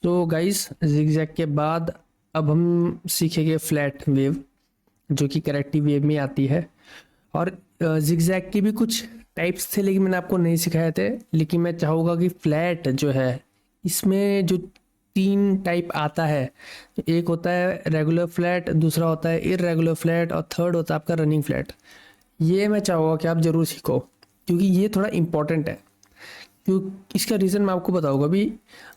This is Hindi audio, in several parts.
तो गाइस जिगजैग के बाद अब हम सीखेंगे फ्लैट वेव, जो कि करेक्टिव वेव में आती है। और जिगजैग के भी कुछ टाइप्स थे लेकिन मैंने आपको नहीं सिखाए थे। लेकिन मैं चाहूँगा कि फ्लैट जो है, इसमें जो तीन टाइप आता है, एक होता है रेगुलर फ्लैट, दूसरा होता है इरेगुलर फ्लैट और थर्ड होता है आपका रनिंग फ्लैट। ये मैं चाहूँगा कि आप ज़रूर सीखो, क्योंकि ये थोड़ा इम्पोर्टेंट है। क्यों? इसका रीज़न मैं आपको बताऊंगा अभी।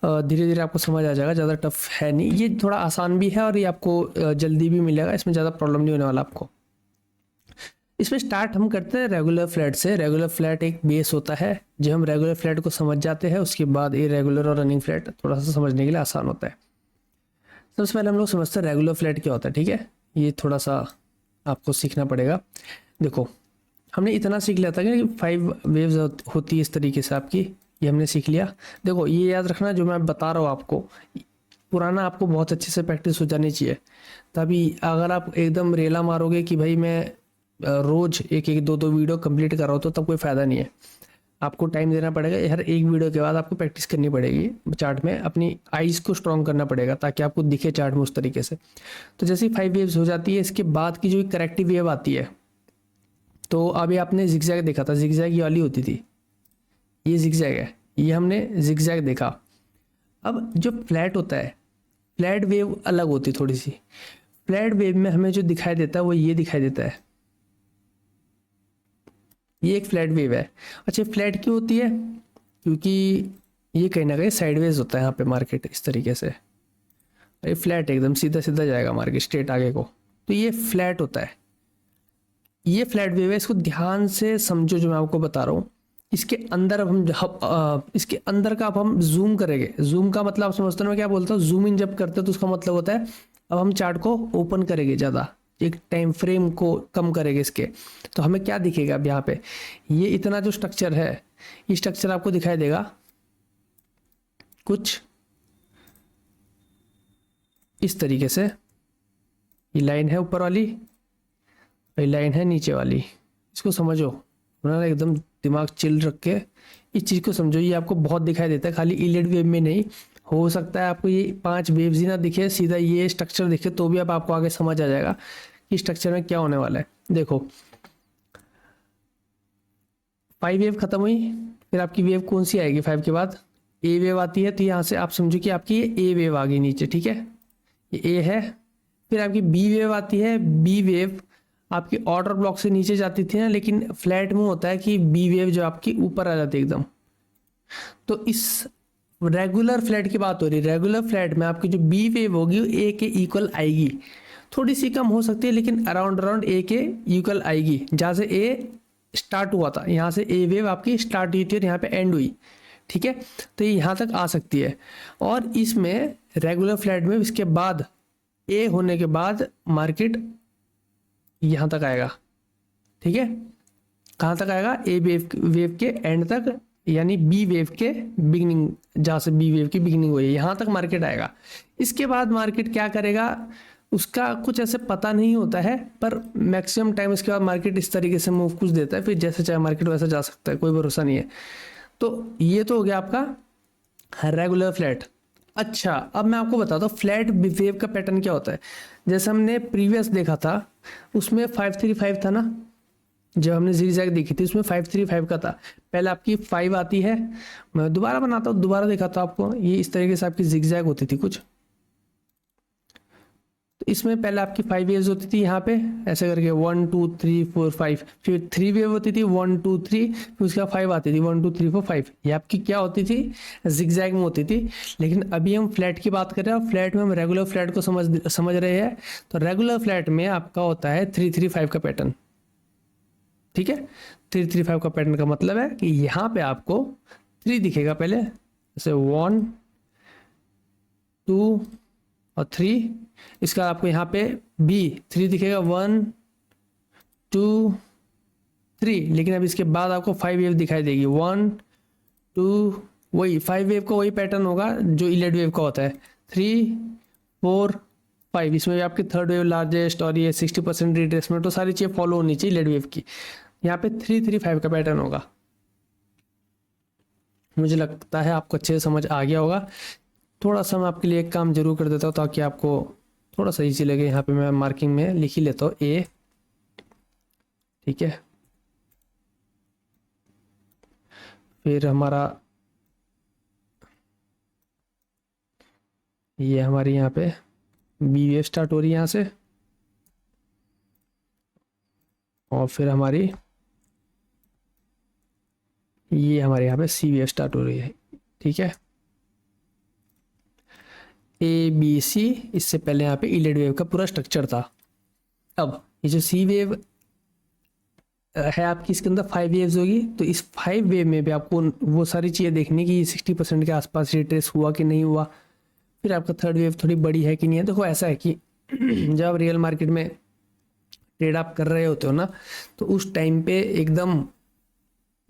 धीरे धीरे आपको समझ आ जाएगा, ज़्यादा टफ है नहीं, ये थोड़ा आसान भी है और ये आपको जल्दी भी मिलेगा, इसमें ज़्यादा प्रॉब्लम नहीं होने वाला आपको। इसमें स्टार्ट हम करते हैं रेगुलर फ्लैट से। रेगुलर फ्लैट एक बेस होता है, जब हम रेगुलर फ्लैट को समझ जाते हैं उसके बाद इरेगुलर और रनिंग फ्लैट थोड़ा सा समझने के लिए आसान होता है। सबसे पहले हम लोग समझते हैं रेगुलर फ्लैट क्या होता है, ठीक है। ये थोड़ा सा आपको सीखना पड़ेगा। देखो, हमने इतना सीख लिया था कि 5 वेव्स होती है इस तरीके से आपकी, ये हमने सीख लिया। देखो, ये याद रखना जो मैं बता रहा हूँ आपको, पुराना आपको बहुत अच्छे से प्रैक्टिस हो जानी चाहिए। तभी अगर आप एकदम रेला मारोगे कि भाई मैं रोज एक एक दो दो वीडियो कंप्लीट कर रहा हूँ, तो तब कोई फ़ायदा नहीं है। आपको टाइम देना पड़ेगा, हर एक वीडियो के बाद आपको प्रैक्टिस करनी पड़ेगी। चार्ट में अपनी आइज़ को स्ट्रॉन्ग करना पड़ेगा ताकि आपको दिखे चार्ट में उस तरीके से। तो जैसे ही 5 वेव्स हो जाती है, इसके बाद की जो करेक्टिव वेव आती है, तो अभी आपने जिगजैग देखा था, जिगजैग ये वाली होती थी, ये जिगजैग है, ये हमने जिगजैग देखा। अब जो फ्लैट होता है, फ्लैट वेव अलग होती है थोड़ी सी। फ्लैट वेव में हमें जो दिखाई देता है वो ये दिखाई देता है, ये एक फ्लैट वेव है। अच्छा, फ्लैट क्यों होती है? क्योंकि ये कहीं ना कहीं साइडवेज होता है यहाँ पे मार्केट इस तरीके से। ये फ्लैट एकदम सीधा सीधा जाएगा मार्केट स्ट्रेट आगे को, तो ये फ्लैट होता है। ये फ्लैट वेव है, इसको ध्यान से समझो जो मैं आपको बता रहा हूँ। इसके अंदर अब इसके अंदर का अब हम जूम करेंगे। जूम का मतलब आप समझते हो मैं क्या बोलता हूँ? जूम इन जब करते हैं तो उसका मतलब होता है अब हम चार्ट को ओपन करेंगे ज़्यादा, एक टाइम फ्रेम को कम करेंगे इसके। तो हमें क्या दिखेगा अब यहाँ पे? ये इतना जो स्ट्रक्चर है, ये स्ट्रक्चर आपको दिखाई देगा कुछ इस तरीके से। ये लाइन है ऊपर वाली, ये लाइन है नीचे वाली। इसको समझो, अपना एकदम दिमाग चिल रख के इस चीज़ को समझो। ये आपको बहुत दिखाई देता है, खाली इलेड वेव में नहीं। हो सकता है आपको ये 5 वेव्स ही ना दिखे, सीधा ये स्ट्रक्चर दिखे, तो भी अब आपको आगे समझ आ जाएगा कि स्ट्रक्चर में क्या होने वाला है। देखो, 5 वेव खत्म हुई, फिर आपकी वेव कौन सी आएगी 5 के बाद? ए वेव आती है। तो यहाँ से आप समझो कि आपकी ये ए वेव आ गई नीचे, ठीक है, ये ए है। फिर आपकी बी वेव आती है। बी वेव आपकी ऑर्डर ब्लॉक से नीचे जाती थी ना, लेकिन फ्लैट में होता है कि बी वेव जो आपकी ऊपर आ जाती है एकदम। तो इस रेगुलर फ्लैट की बात हो रही है। रेगुलर फ्लैट में आपकी जो बी वेव होगी वो ए के इक्वल आएगी, थोड़ी सी कम हो सकती है लेकिन अराउंड अराउंड ए के इक्वल आएगी। जहाँ से ए स्टार्ट हुआ था, यहाँ से ए वेव आपकी स्टार्ट हुई थी और यहाँ पे एंड हुई, ठीक है। तो ये यहाँ तक आ सकती है। और इसमें रेगुलर फ्लैट में इसके बाद ए होने के बाद मार्केट यहाँ तक आएगा, ठीक है। कहाँ तक आएगा? ए वेव वेव के एंड तक, यानी बी वेव के बिगिनिंग, जहाँ से बी वेव की बिगिनिंग हुई है यहाँ तक मार्केट आएगा। इसके बाद मार्केट क्या करेगा उसका कुछ ऐसे पता नहीं होता है, पर मैक्सिमम टाइम इसके बाद मार्केट इस तरीके से मूव कुछ देता है, फिर जैसे चाहे मार्केट वैसा जा सकता है, कोई भरोसा नहीं है। तो ये तो हो गया आपका रेगुलर फ्लैट। अच्छा, अब मैं आपको बताता हूँ फ्लैट वेव का पैटर्न क्या होता है। जैसे हमने प्रीवियस देखा था, उसमें 535 था ना, जब हमने zigzag देखी थी उसमें 535 का था। पहले आपकी 5 आती है, मैं दोबारा बनाता हूँ, दोबारा दिखाता हूँ आपको। ये इस तरीके से आपकी zigzag होती थी कुछ। तो इसमें पहले आपकी 5 वेव्स होती थी यहाँ पे ऐसे करके 1 2 3 4 5, फिर 3 वेव होती थी 1 2 3, फिर उसके बाद 5 आती थी 1 2 3 4 5। ये आपकी क्या होती थी? zigzag में होती थी। लेकिन अभी हम फ्लैट की बात कर रहे हैं और फ्लैट में हम रेगुलर फ्लैट को समझ रहे हैं। तो रेगुलर फ्लैट में आपका होता है 335 का पैटर्न, ठीक है। 335 का पैटर्न का मतलब है कि यहाँ पे आपको 3 दिखेगा पहले, जैसे 1 2 और 3। इसका आपको यहाँ पे बी 3 दिखेगा, 1 2 3। लेकिन अब इसके बाद आपको 5 वेव दिखाई देगी, 1 2, वही 5 वेव का वही पैटर्न होगा जो इलेड वेव का होता है, 3 4 5। इसमें भी आपकी थर्ड वेव लार्जेस्ट और ये 60% रिट्रेसमेंट, तो सारी चीज़ें फॉलो होनी चाहिए इलेड वेव की। यहाँ पे 335 का पैटर्न होगा। मुझे लगता है आपको अच्छे से समझ आ गया होगा। थोड़ा सा मैं आपके लिए एक काम जरूर कर देता हूँ ताकि आपको थोड़ा सा इजी लगे। यहाँ पे मैं मार्किंग में लिख ही लेता हूँ ए, ठीक है। फिर हमारा ये हमारी यहाँ पे बी वेव स्टार्ट हो रही है यहाँ से, और फिर हमारी ये हमारे यहाँ पे सी वेव स्टार्ट हो रही है, ठीक है। ए बी सी, इससे पहले यहाँ पे इलेड वेव का पूरा स्ट्रक्चर था। अब ये जो सी वेव है आपकी, इसके अंदर 5 वेव्स होगी, तो इस 5 वेव में भी आपको वो सारी चीज़ें देखनी कि 60% के आसपास रिट्रेस हुआ कि नहीं हुआ। फिर आपका थर्ड वेव थोड़ी बड़ी है कि नहीं है। देखो ऐसा है कि जब आप रियल मार्केट में ट्रेड आप कर रहे होते हो ना, तो उस टाइम पे एकदम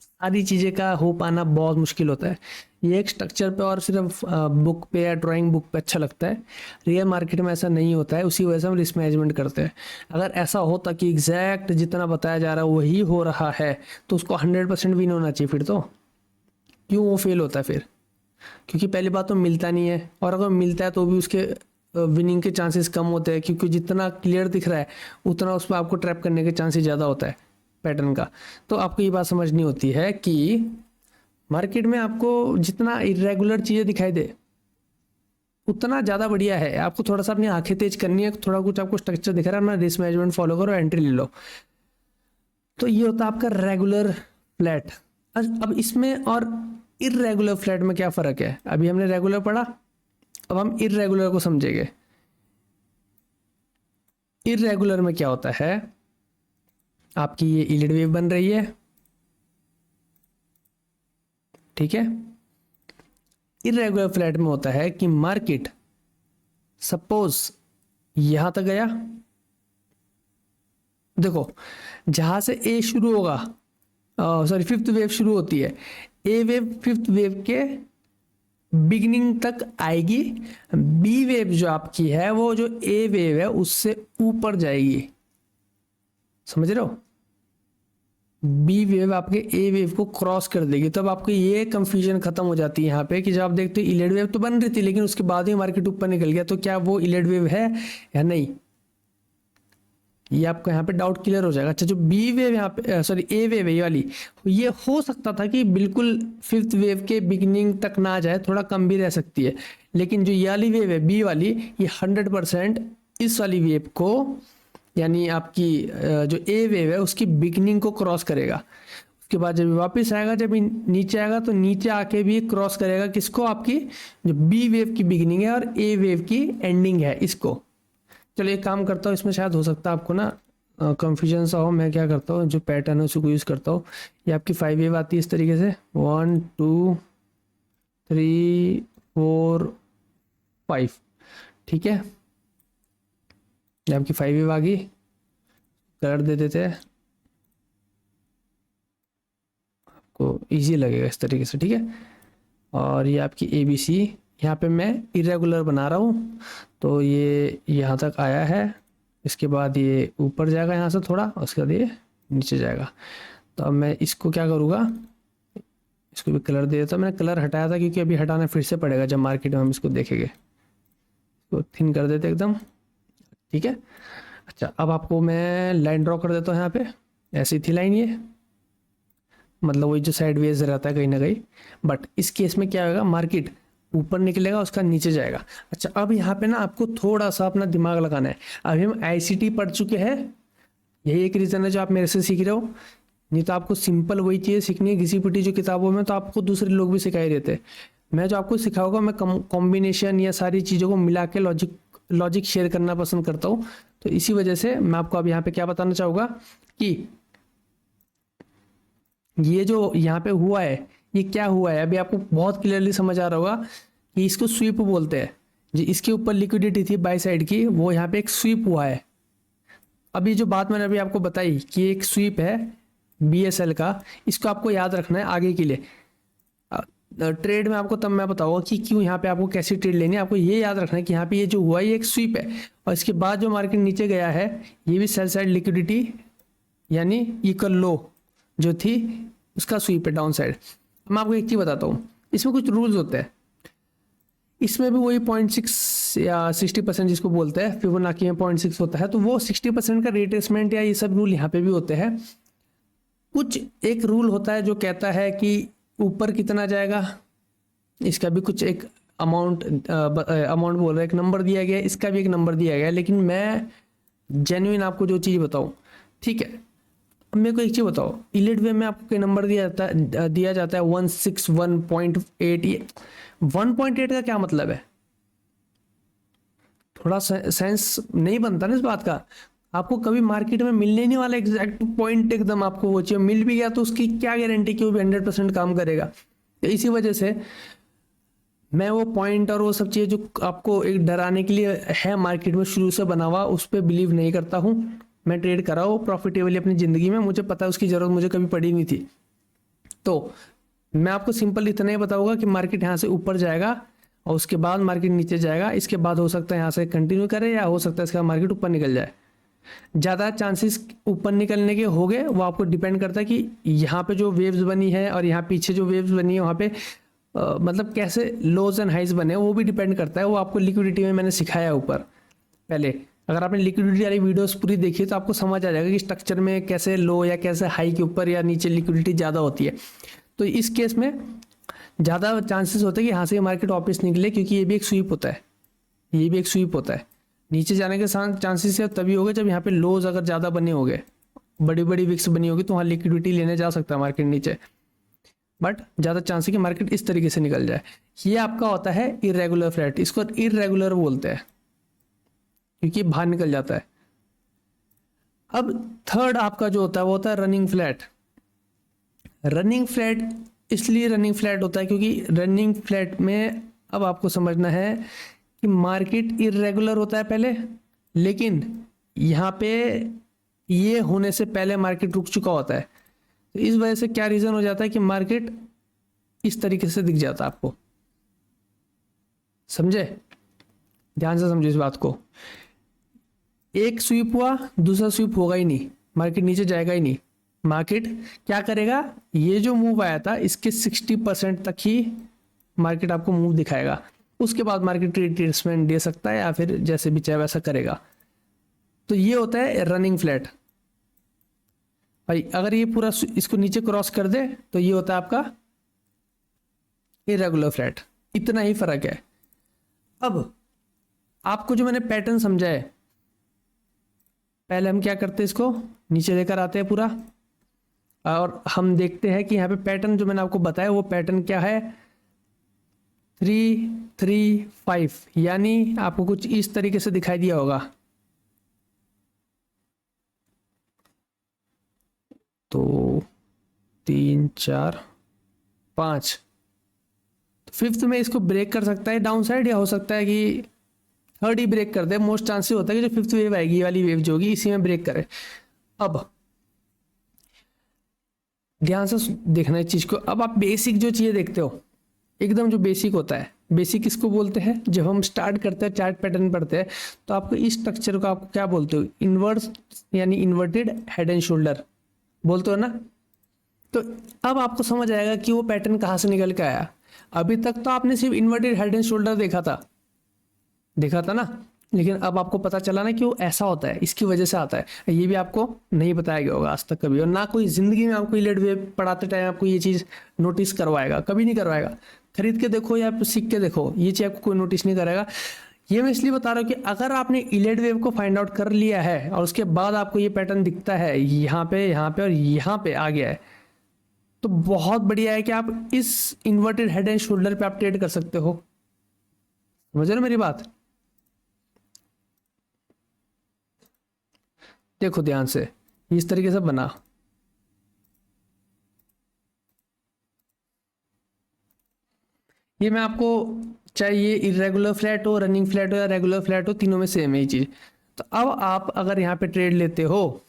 सारी चीज़ें का हो पाना बहुत मुश्किल होता है। ये एक स्ट्रक्चर पे और सिर्फ बुक पे या ड्राइंग बुक पे अच्छा लगता है, रियल मार्केट में ऐसा नहीं होता है। उसी वजह से हम रिस्क मैनेजमेंट करते हैं। अगर ऐसा होता कि एग्जैक्ट जितना बताया जा रहा है वही हो रहा है, तो उसको 100% विन होना चाहिए। फिर तो क्यों वो फेल होता है फिर? क्योंकि पहली बात तो मिलता नहीं है, और अगर मिलता है तो भी उसके विनिंग के चांसेस कम होते हैं, क्योंकि जितना क्लियर दिख रहा है उतना उसमें आपको ट्रैप करने के चांसेस ज़्यादा होता है पैटर्न का। तो आपको ये बात समझनी होती है कि मार्केट में आपको जितना इरेगुलर चीज़ें दिखाई दे उतना ज़्यादा बढ़िया है। आपको थोड़ा सा अपनी आंखें तेज करनी है, थोड़ा कुछ आपको स्ट्रक्चर दिख रहा है, अपना रिस्क मैनेजमेंट फॉलो करो, एंट्री ले लो। तो ये होता है आपका रेगुलर फ्लैट। अब इसमें और इरेगुलर फ्लैट में क्या फ़र्क है? अभी हमने रेगुलर पढ़ा, अब हम इरेगुलर को समझेंगे। इरेगुलर में क्या होता है, आपकी ये इलिड वेव बन रही है, ठीक है। इरेगुलर फ्लैट में होता है कि मार्केट सपोज यहां तक गया, देखो जहां से ए शुरू होगा, सॉरी फिफ्थ वेव शुरू होती है, ए वेव फिफ्थ वेव के बिगिनिंग तक आएगी, बी वेव जो आपकी है वो जो ए वेव है उससे ऊपर जाएगी, समझ रहे हो। बी वेव आपके ए वेव को क्रॉस कर देगी। तब आपको ये कंफ्यूजन खत्म हो जाती है यहाँ पे कि जब आप देखते हो इलेड वेव तो बन रही थी लेकिन उसके बाद ही मार्केट ऊपर निकल गया, तो क्या वो इलेड वेव है या नहीं, ये आपको यहाँ पे डाउट क्लियर हो जाएगा। अच्छा, जो बी वेव यहाँ पे सॉरी ए वेव है ये वाली, ये हो सकता था कि बिल्कुल फिफ्थ वेव के बिगिनिंग तक ना जाए, थोड़ा कम भी रह सकती है, लेकिन जो ये वाली वेव है बी वाली, ये 100% इस वाली वेव को, यानी आपकी जो ए वेव है उसकी बिगिनिंग को क्रॉस करेगा। उसके बाद जब वापस आएगा, जब नीचे आएगा तो नीचे आके भी क्रॉस करेगा किसको, आपकी जो बी वेव की बिगिनिंग है और ए वेव की एंडिंग है इसको। चलो एक काम करता हूँ, इसमें शायद हो सकता है आपको ना कंफ्यूजन सा हो। मैं क्या करता हूँ, जो पैटर्न है उसको यूज़ करता हूँ। ये आपकी 5 वेव आती है इस तरीके से, 1 2 3 4 5, ठीक है। ये आपकी 5 वेव आ गई, कलर दे देते हैं, आपको इजी लगेगा इस तरीके से, ठीक है। और ये आपकी ए बी सी, यहाँ पे मैं इरेगुलर बना रहा हूँ, तो ये यहाँ तक आया है, इसके बाद ये ऊपर जाएगा यहाँ से थोड़ा, उसके बाद ये नीचे जाएगा। तो अब मैं इसको क्या करूँगा, इसको भी कलर दे देता हूँ। मैंने कलर हटाया था क्योंकि अभी हटाना फिर से पड़ेगा जब मार्केट में हम इसको देखेंगे। इसको थिन कर देते एकदम, ठीक है। अच्छा, अब आपको मैं लाइन ड्रॉ कर देता हूँ यहाँ पे, ऐसी थी लाइन ये, मतलब वही जो साइड वेज रहता है कहीं ना कहीं। बट इस केस में क्या होगा, मार्केट ऊपर निकलेगा, उसका नीचे जाएगा। अच्छा, अब यहाँ पे ना आपको थोड़ा सा अपना दिमाग लगाना है। अभी हम आईसीटी पढ़ चुके हैं, यही एक रीज़न है जो आप मेरे से सीख रहे हो, नहीं तो आपको सिंपल वही चीज़ सीखनी है घिसी पिटी जो किताबों में, तो आपको दूसरे लोग भी सिखाई रहते। मैं जो आपको सिखाऊंगा, मैं कॉम्बिनेशन या सारी चीज़ों को मिला के लॉजिक शेयर करना पसंद करता हूँ। तो इसी वजह से मैं आपको अब यहाँ पे क्या बताना चाहूँगा कि ये जो यहाँ पे हुआ है, ये क्या हुआ है, अभी आपको बहुत क्लियरली समझ आ रहा होगा कि इसको स्वीप बोलते हैं। जी, इसके ऊपर लिक्विडिटी थी बाई साइड की, वो यहाँ पे एक स्वीप हुआ है। अभी जो बात मैंने अभी आपको बताई कि एक स्वीप है बीएसएल का, इसको आपको याद रखना है आगे के लिए। ट्रेड में आपको तब मैं बताऊंगा कि क्यों यहाँ पे आपको कैसी ट्रेड लेनी है। आपको ये याद रखना है कि यहाँ पे ये जो हुआ है ये एक स्वीप है, और इसके बाद जो मार्केट नीचे गया है ये भी सेल साइड लिक्विडिटी यानी इक्वल लो जो थी उसका स्वीप है डाउन साइड। मैं आपको एक चीज़ बताता हूँ, इसमें कुछ रूल्स होते हैं। इसमें भी वही 0.6 या 60% जिसको बोलते हैं, फिबोनाची में 0.6 होता है, तो वो 60% का रिट्रेसमेंट या ये सब रूल यहाँ पे भी होते हैं। कुछ एक रूल होता है जो कहता है कि ऊपर कितना जाएगा, इसका भी कुछ एक अमाउंट बोल रहा है, एक नंबर दिया गया है, इसका भी एक नंबर दिया गया है, लेकिन मैं जेन्युइन आपको जो चीज़ बताऊँ, ठीक है। अब मेरे को एक चीज़ बताओ, इलेट वे में आपको नंबर दिया जाता है 161.8। ये 1.8 का क्या मतलब है? थोड़ा सेंस नहीं बनता ना इस बात का। आपको कभी मार्केट में मिलने नहीं वाला एग्जैक्ट पॉइंट, एकदम आपको वो चाहिए, मिल भी गया तो उसकी क्या गारंटी कि वो भी 100% काम करेगा। तो इसी वजह से मैं वो पॉइंट और वो सब चीज़ें जो आपको एक डराने के लिए है मार्केट में शुरू से बना हुआ, उस पर बिलीव नहीं करता हूँ। मैं ट्रेड करा हूँ प्रॉफिटेबली अपनी ज़िंदगी में, मुझे पता है उसकी ज़रूरत मुझे कभी पड़ी नहीं थी। तो मैं आपको सिंपल इतना ही बताऊंगा कि मार्केट यहाँ से ऊपर जाएगा और उसके बाद मार्केट नीचे जाएगा, इसके बाद हो सकता है यहाँ से कंटिन्यू करे या हो सकता है इसका मार्केट ऊपर निकल जाए। ज़्यादा चांसेस ऊपर निकलने के हो गए, वो आपको डिपेंड करता है कि यहाँ पे जो वेव्स बनी है और यहाँ पीछे जो वेव्स बनी है वहाँ पे मतलब कैसे लोज एंड हाइज बने, वो भी डिपेंड करता है। वो आपको लिक्विडिटी में मैंने सिखाया है ऊपर पहले। अगर आपने लिक्विडिटी वाली वीडियोस पूरी देखी तो आपको समझ आ जाएगा कि स्ट्रक्चर में कैसे लो या कैसे हाई के ऊपर या नीचे लिक्विडिटी ज़्यादा होती है। तो इस केस में ज़्यादा चांसेस होते हैं कि यहाँ से मार्केट वापस निकले, क्योंकि ये भी एक स्वीप होता है, ये भी एक स्वीप होता है। नीचे जाने के चांसेस तभी हो गए जब यहाँ पे लोज अगर ज़्यादा बने हो गए, बड़ी बड़ी विक्स बनी होगी, तो वहाँ लिक्विडिटी लेने जा सकता है मार्केट नीचे, बट ज़्यादा चांस है कि मार्केट इस तरीके से निकल जाए। ये आपका होता है इरेगुलर फ्लैट, इसको इरेगुलर बोलते हैं क्योंकि बाहर निकल जाता है। अब थर्ड आपका जो होता है वो होता है रनिंग फ्लैट। रनिंग फ्लैट इसलिए रनिंग फ्लैट होता है क्योंकि रनिंग फ्लैट में अब आपको समझना है कि मार्केट इरेगुलर होता है पहले, लेकिन यहाँ पे ये होने से पहले मार्केट रुक चुका होता है। तो इस वजह से क्या रीज़न हो जाता है कि मार्केट इस तरीके से दिख जाता है आपको। समझे? ध्यान से समझो इस बात को। एक स्वीप हुआ, दूसरा स्वीप होगा ही नहीं, मार्केट नीचे जाएगा ही नहीं। मार्केट क्या करेगा, ये जो मूव आया था इसके 60% तक ही मार्केट आपको मूव दिखाएगा। उसके बाद मार्केट रिट्रेसमेंट दे सकता है या फिर जैसे भी चाहे वैसा करेगा। तो ये होता है रनिंग फ्लैट भाई। अगर ये पूरा इसको नीचे क्रॉस कर दे तो ये होता है आपका इरेगुलर फ्लैट। इतना ही फर्क है। अब आपको जो मैंने पैटर्न समझा है, पहले हम क्या करते हैं, इसको नीचे लेकर आते हैं पूरा, और हम देखते हैं कि यहाँ पे पैटर्न जो मैंने आपको बताया वो पैटर्न क्या है, 3 3 5, यानी आपको कुछ इस तरीके से दिखाई दिया होगा। तो 3 4 5, तो फिफ्थ में इसको ब्रेक कर सकता है डाउन साइड, या हो सकता है कि थर्ड ही ब्रेक कर दे। मोस्ट चांसेस होता है कि जो फिफ्थ वेव आएगी, ये वाली वेव जो होगी, इसी में ब्रेक करे। अब ध्यान से देखना इस चीज़ को। अब आप बेसिक जो चीज़ें देखते हो, एकदम जो बेसिक होता है, बेसिक किसको बोलते हैं? जब हम स्टार्ट करते हैं चार्ट पैटर्न पढ़ते हैं तो आपको इस स्ट्रक्चर को आपको क्या बोलते हो? इन्वर्स यानी इन्वर्टेड हेड एंड शोल्डर बोलते हो ना। तो अब आपको समझ आएगा कि वो पैटर्न कहाँ से निकल के आया। अभी तक तो आपने सिर्फ इन्वर्टेड हेड एंड शोल्डर देखा था ना, लेकिन अब आपको पता चला ना कि वो ऐसा होता है, इसकी वजह से आता है। ये भी आपको नहीं बताया गया होगा आज तक कभी, और ना कोई जिंदगी में आपको इलेट वेव पढ़ाते टाइम आपको ये चीज़ नोटिस करवाएगा, कभी नहीं करवाएगा। खरीद के देखो या सीख के देखो, ये चीज़ आपको कोई नोटिस नहीं करेगा। ये मैं इसलिए बता रहा हूँ कि अगर आपने इलेट वेव को फाइंड आउट कर लिया है और उसके बाद आपको ये पैटर्न दिखता है यहाँ पे और यहाँ पे आ गया है, तो बहुत बढ़िया है कि आप इस इन्वर्टेड हेड एंड शोल्डर पे आप ट्रेड कर सकते हो। समझ रहे हो मेरी बात? देखो ध्यान से, इस तरीके से बना, ये मैं आपको, चाहे ये इरेगुलर फ्लैट हो, रनिंग फ्लैट हो या रेगुलर फ्लैट हो, तीनों में सेम है ये चीज। तो अब आप अगर यहाँ पे ट्रेड लेते हो,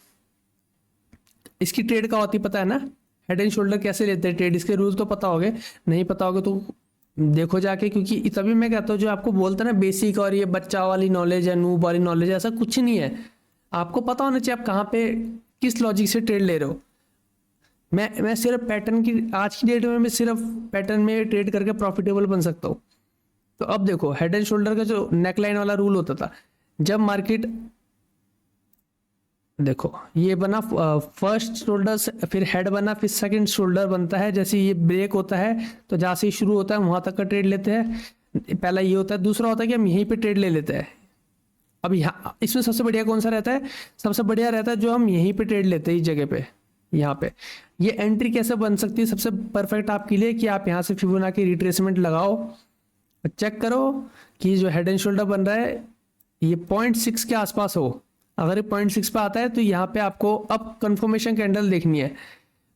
इसकी ट्रेड का होती पता है ना, हेड एंड शोल्डर कैसे लेते हैं ट्रेड, इसके रूल तो पता होंगे, नहीं पता होगे तो देखो जाके, क्योंकि तभी मैं कहता हूँ जो आपको बोलता है ना बेसिक और ये बच्चा वाली नॉलेज है, नूब वाली नॉलेज है, ऐसा कुछ नहीं है। आपको पता होना चाहिए आप कहाँ पे किस लॉजिक से ट्रेड ले रहे हो। मैं सिर्फ पैटर्न की, आज की डेट में मैं सिर्फ पैटर्न में ट्रेड करके प्रॉफिटेबल बन सकता हूँ। तो अब देखो हेड एंड शोल्डर का जो नेकलाइन वाला रूल होता था, जब मार्केट देखो ये बना फर्स्ट शोल्डर से फिर हेड बना फिर सेकंड शोल्डर बनता है, जैसे ये ब्रेक होता है तो जहाँ से शुरू होता है वहां तक का ट्रेड लेते हैं, पहला ये होता है। दूसरा होता है कि हम यहीं पे ट्रेड ले लेते हैं। अब यहाँ इसमें सबसे बढ़िया कौन सा रहता है, सबसे बढ़िया रहता है जो हम यहीं पे ट्रेड लेते हैं इस जगह पे। यहाँ पे ये एंट्री कैसे बन सकती है सबसे परफेक्ट आपके लिए, कि आप यहाँ से फिबोनाची रिट्रेसमेंट लगाओ, चेक करो कि जो हेड एंड शोल्डर बन रहा है ये 0.6 के आसपास हो। अगर ये 0.6 पे आता है तो यहाँ पे आपको अब कंफर्मेशन कैंडल देखनी है।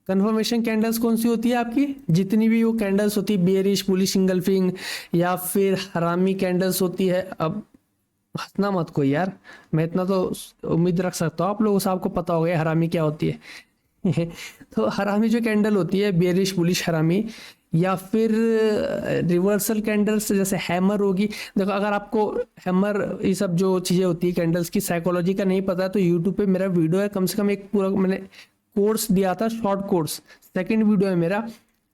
कंफर्मेशन कैंडल्स कौन सी होती है आपकी, जितनी भी वो कैंडल्स होती है बेयरिश बुलिश इंगल्फिंग या फिर हरामी कैंडल्स होती है। अब हंसना मत कोई यार, मैं इतना तो उम्मीद रख सकता हूँ आप लोगों से, आपको पता होगा हरामी क्या होती है। तो हरामी जो कैंडल होती है बेयरिश बुलिश हरामी, या फिर रिवर्सल कैंडल्स जैसे हैमर होगी। देखो अगर आपको हैमर ये सब जो चीज़ें होती है कैंडल्स की साइकोलॉजी का नहीं पता है तो यूट्यूब पे मेरा वीडियो है, कम से कम एक पूरा मैंने कोर्स दिया था, शॉर्ट कोर्स, सेकंड वीडियो है मेरा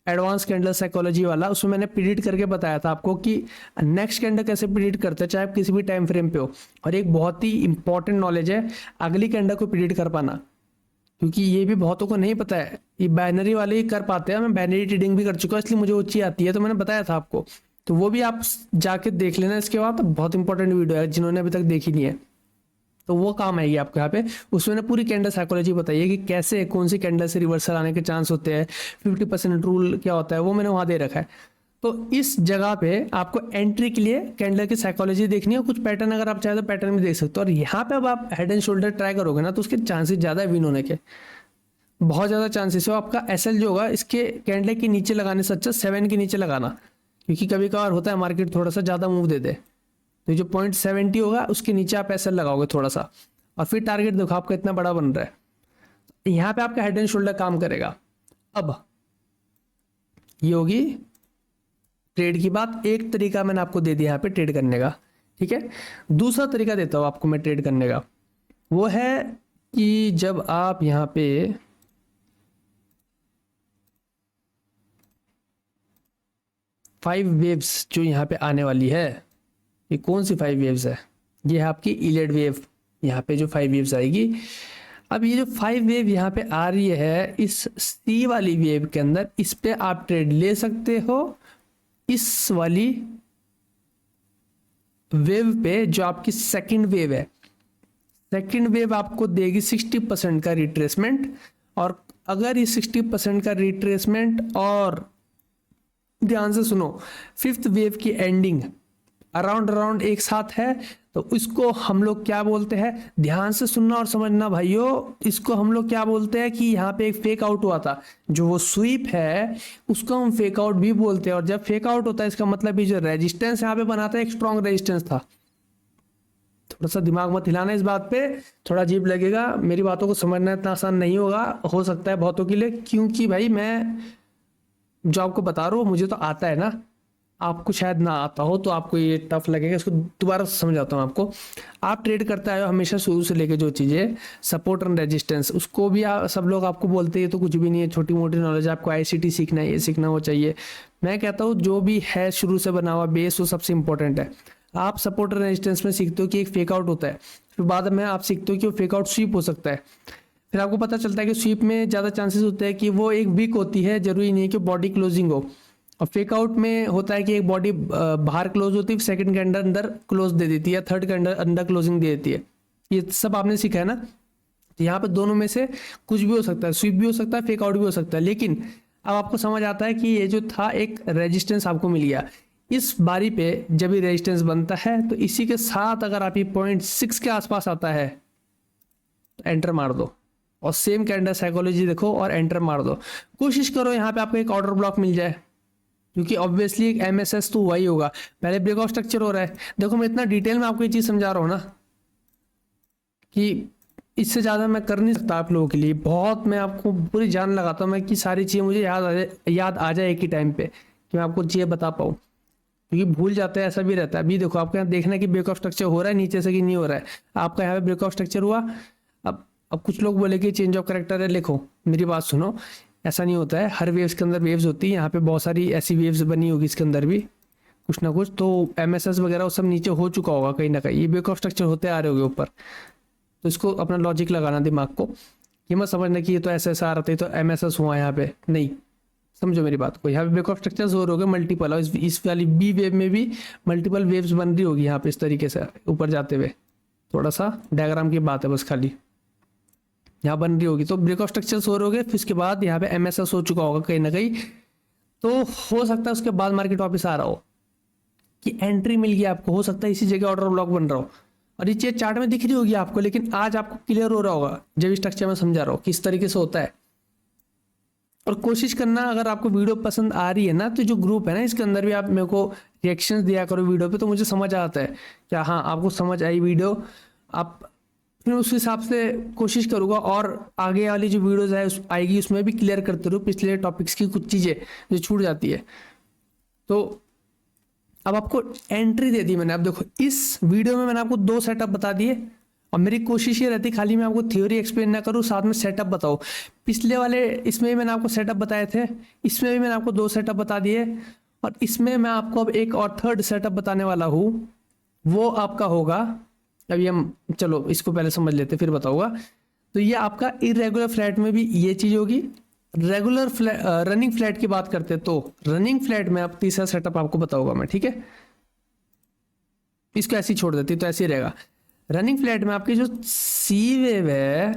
एडवांस कैंडल साइकोलॉजी वाला, उसमें मैंने प्रिडिक्ट करके बताया था आपको कि नेक्स्ट कैंडल कैसे प्रिडिक्ट करते हैं चाहे आप किसी भी टाइम फ्रेम पे हो। और एक बहुत ही इंपॉर्टेंट नॉलेज है अगली कैंडल को प्रिडिक्ट कर पाना, क्योंकि ये भी बहुतों को नहीं पता है, ये बाइनरी वाले ही कर पाते हैं। मैं बाइनरी ट्रेडिंग भी कर चुका हूँ इसलिए मुझे वो चीज़ आती है, तो मैंने बताया था आपको, तो वो भी आप जाके देख लेना इसके बाद। तो बहुत इंपॉर्टेंट वीडियो है जिन्होंने अभी तक देखी नहीं है तो वो काम आएगी आपको यहाँ पे। उसमें ने पूरी कैंडल साइकोलॉजी बताई है कि कैसे कौन सी कैंडल से रिवर्सल आने के चांस होते हैं, 50% रूल क्या होता है वो मैंने वहाँ दे रखा है। तो इस जगह पे आपको एंट्री के लिए कैंडल की साइकोलॉजी देखनी है, कुछ पैटर्न अगर आप चाहे तो पैटर्न भी देख सकते हो। और यहाँ पे अब आप हेड एंड शोल्डर ट्राई करोगे ना तो उसके चांसेस ज़्यादा विन होने के, बहुत ज़्यादा चांसेस हो। आपका एसएल जो होगा इसके कैंडल के नीचे लगाने से अच्छा 7 के नीचे लगाना, क्योंकि कभी कभार होता है मार्केट थोड़ा सा ज़्यादा मूव दे दे, तो जो 0.70 होगा उसके नीचे आप एसएल लगाओगे थोड़ा सा, और फिर टारगेट देखो आपका इतना बड़ा बन रहा है। यहाँ पे आपका हेड एंड शोल्डर काम करेगा। अब ये होगी ट्रेड की बात। एक तरीका मैंने आपको दे दिया यहाँ पे ट्रेड करने का, ठीक है। दूसरा तरीका देता हूँ आपको मैं ट्रेड करने का, वो है कि जब आप यहाँ पे 5 वेव्स जो यहाँ पे आने वाली है, ये कौन सी 5 वेव्स है, ये है आपकी इलेड वेव, यहाँ पे जो 5 वेव्स आएगी। अब ये जो 5 वेव यहाँ पे आ रही है इस सी वाली वेव के अंदर, इस पे आप ट्रेड ले सकते हो। इस वाली वेव पे जो आपकी सेकंड वेव है, सेकंड वेव आपको देगी 60% का रिट्रेसमेंट। और अगर ये 60% का रिट्रेसमेंट और ध्यान से सुनो फिफ्थ वेव की एंडिंग अराउंड एक साथ है, तो इसको हम लोग क्या बोलते हैं, ध्यान से सुनना और समझना भाइयों, इसको हम लोग क्या बोलते हैं कि यहाँ पे एक फेक आउट हुआ था, जो वो स्वीप है उसको हम फेक आउट भी बोलते हैं। और जब फेक आउट होता है इसका मतलब ये जो रेजिस्टेंस यहाँ पे बनाता है एक स्ट्रॉन्ग रेजिस्टेंस था। थोड़ा सा दिमाग मत हिलाना इस बात पे, थोड़ा अजीब लगेगा, मेरी बातों को समझना इतना आसान नहीं होगा, हो सकता है बहुतों के लिए, क्योंकि भाई मैं जो आपको बता रहा हूँ मुझे तो आता है ना, आपको शायद ना आता हो तो आपको ये टफ लगेगा। इसको दोबारा समझाता हूँ आपको। आप ट्रेड करते आए हो हमेशा शुरू से लेके जो चीज़ें सपोर्ट एंड रेजिस्टेंस, उसको भी सब लोग आपको बोलते हैं तो कुछ भी नहीं है, छोटी मोटी नॉलेज, आपको आईसीटी सीखना है, ये सीखना वो चाहिए। मैं कहता हूँ जो भी है शुरू से बना हुआ बेस वो सबसे इंपॉर्टेंट है। आप सपोर्ट एंड रेजिस्टेंस में सीखते हो कि एक फेक आउट होता है, फिर बाद में आप सीखते हो कि वो फेक आउट स्वीप हो सकता है, फिर आपको पता चलता है कि स्वीप में ज़्यादा चांसेस होते हैं कि वो एक वीक होती है, जरूरी नहीं है कि बॉडी क्लोजिंग हो। और फेक आउट में होता है कि एक बॉडी बाहर क्लोज होती है, सेकंड के अंदर अंदर क्लोज दे देती है, थर्ड के अंदर अंदर क्लोजिंग दे देती है। ये सब आपने सीखा है ना। तो यहाँ पे दोनों में से कुछ भी हो सकता है, स्वीप भी हो सकता है, फेक आउट भी हो सकता है। लेकिन अब आपको समझ आता है कि ये जो था एक रेजिस्टेंस आपको मिल गया। इस बारी पे जब ये रेजिस्टेंस बनता है तो इसी के साथ अगर आप ये 0.6 के आसपास आता है तो एंटर मार दो, और सेम कैंडल साइकोलॉजी देखो और एंटर मार दो। कोशिश करो यहाँ पे आपको एक ऑर्डर ब्लॉक मिल जाए, क्योंकि ऑब्वियसली एक एमएसएस तो वही होगा। पहले ब्रेकआउट स्ट्रक्चर हो रहा है, देखो मैं इतना डिटेल में आपको ये चीज़ समझा रहा हूँ ना कि इससे ज़्यादा मैं कर नहीं सकता आप लोगों के लिए। बहुत मैं आपको पूरी जान लगाता हूँ मैं कि सारी चीज़ें मुझे याद आ जाए एक ही टाइम पे, कि मैं आपको चीज़ें बता पाऊँ, क्योंकि भूल जाते हैं, ऐसा भी रहता है। अभी देखो आपके यहाँ देखना कि ब्रेकआउट स्ट्रक्चर हो रहा है नीचे से कि नहीं हो रहा है। आपका यहाँ पे ब्रेकआउट स्ट्रक्चर हुआ, अब कुछ लोग बोले कि चेंज ऑफ करेक्टर है, लिखो मेरी बात सुनो, ऐसा नहीं होता है। हर वेव्स के अंदर वेव्स होती है, यहाँ पे बहुत सारी ऐसी वेव्स बनी होगी इसके अंदर भी, कुछ ना कुछ, तो MSS वगैरह वो सब नीचे हो चुका होगा कहीं ना कहीं, ये ब्रेक ऑफ स्ट्रक्चर होते आ रहे होंगे ऊपर। तो इसको अपना लॉजिक लगाना दिमाग को, ये मत समझना कि ये तो SSR आते तो MSS हुआ यहाँ पे, नहीं, समझो मेरी बात को। यहाँ पे ब्रेक ऑफ स्ट्रक्चर्स हो रहे होंगे मल्टीपल, और इस वाली बी वेव में भी मल्टीपल वेव्स बन रही होगी यहाँ पे इस तरीके से ऊपर जाते हुए। थोड़ा सा डायग्राम की बात है बस खाली, यहाँ बन रही होगी। तो ब्रेक ऑफ स्ट्रक्चर्स हो रहे होंगे, फिर उसके बाद यहाँ पे MSS हो चुका होगा कहीं ना कहीं। तो हो सकता है उसके बाद मार्केट वापस आ रहा हो कि एंट्री मिल गया आपको, हो सकता है इसी जगह ऑर्डर ब्लॉक बन रहा हो, और ये चीज चार्ट में दिख रही होगी आपको, लेकिन आज आपको क्लियर हो रहा होगा जब स्ट्रक्चर में समझा रहा हूँ किस तरीके से होता है। और कोशिश करना, अगर आपको वीडियो पसंद आ रही है ना, तो जो ग्रुप है ना इसके अंदर भी आप मेरे को रिएक्शंस दिया करो वीडियो पे, तो मुझे समझ आता है क्या हाँ आपको समझ आई वीडियो। आप फिर उस हिसाब से कोशिश करूँगा, और आगे वाली जो वीडियोज है आएगी उसमें भी क्लियर करते रहो पिछले टॉपिक्स की कुछ चीज़ें जो छूट जाती है। तो अब आपको एंट्री दे दी मैंने। अब देखो इस वीडियो में मैंने आपको 2 सेटअप बता दिए, और मेरी कोशिश ये रहती खाली मैं आपको थ्योरी एक्सप्लेन ना करूँ, साथ में सेटअप बताओ। पिछले वाले इसमें भी मैंने आपको सेटअप बताए थे, इसमें भी मैंने आपको 2 सेटअप बता दिए, और इसमें मैं आपको अब एक और थर्ड सेटअप बताने वाला हूँ। वो आपका होगा, अभी हम चलो इसको पहले समझ लेते फिर बताऊंगा। तो ये आपका इरेगुलर फ्लैट में भी ये चीज़ होगी। रेगुलर रनिंग फ्लैट की बात करते हैं, तो रनिंग फ्लैट में आप तीसरा सेटअप आपको बताऊंगा मैं, ठीक है। इसको ऐसे ही छोड़ देती तो ऐसे ही रहेगा। रनिंग फ्लैट में आपकी जो सी वेव है,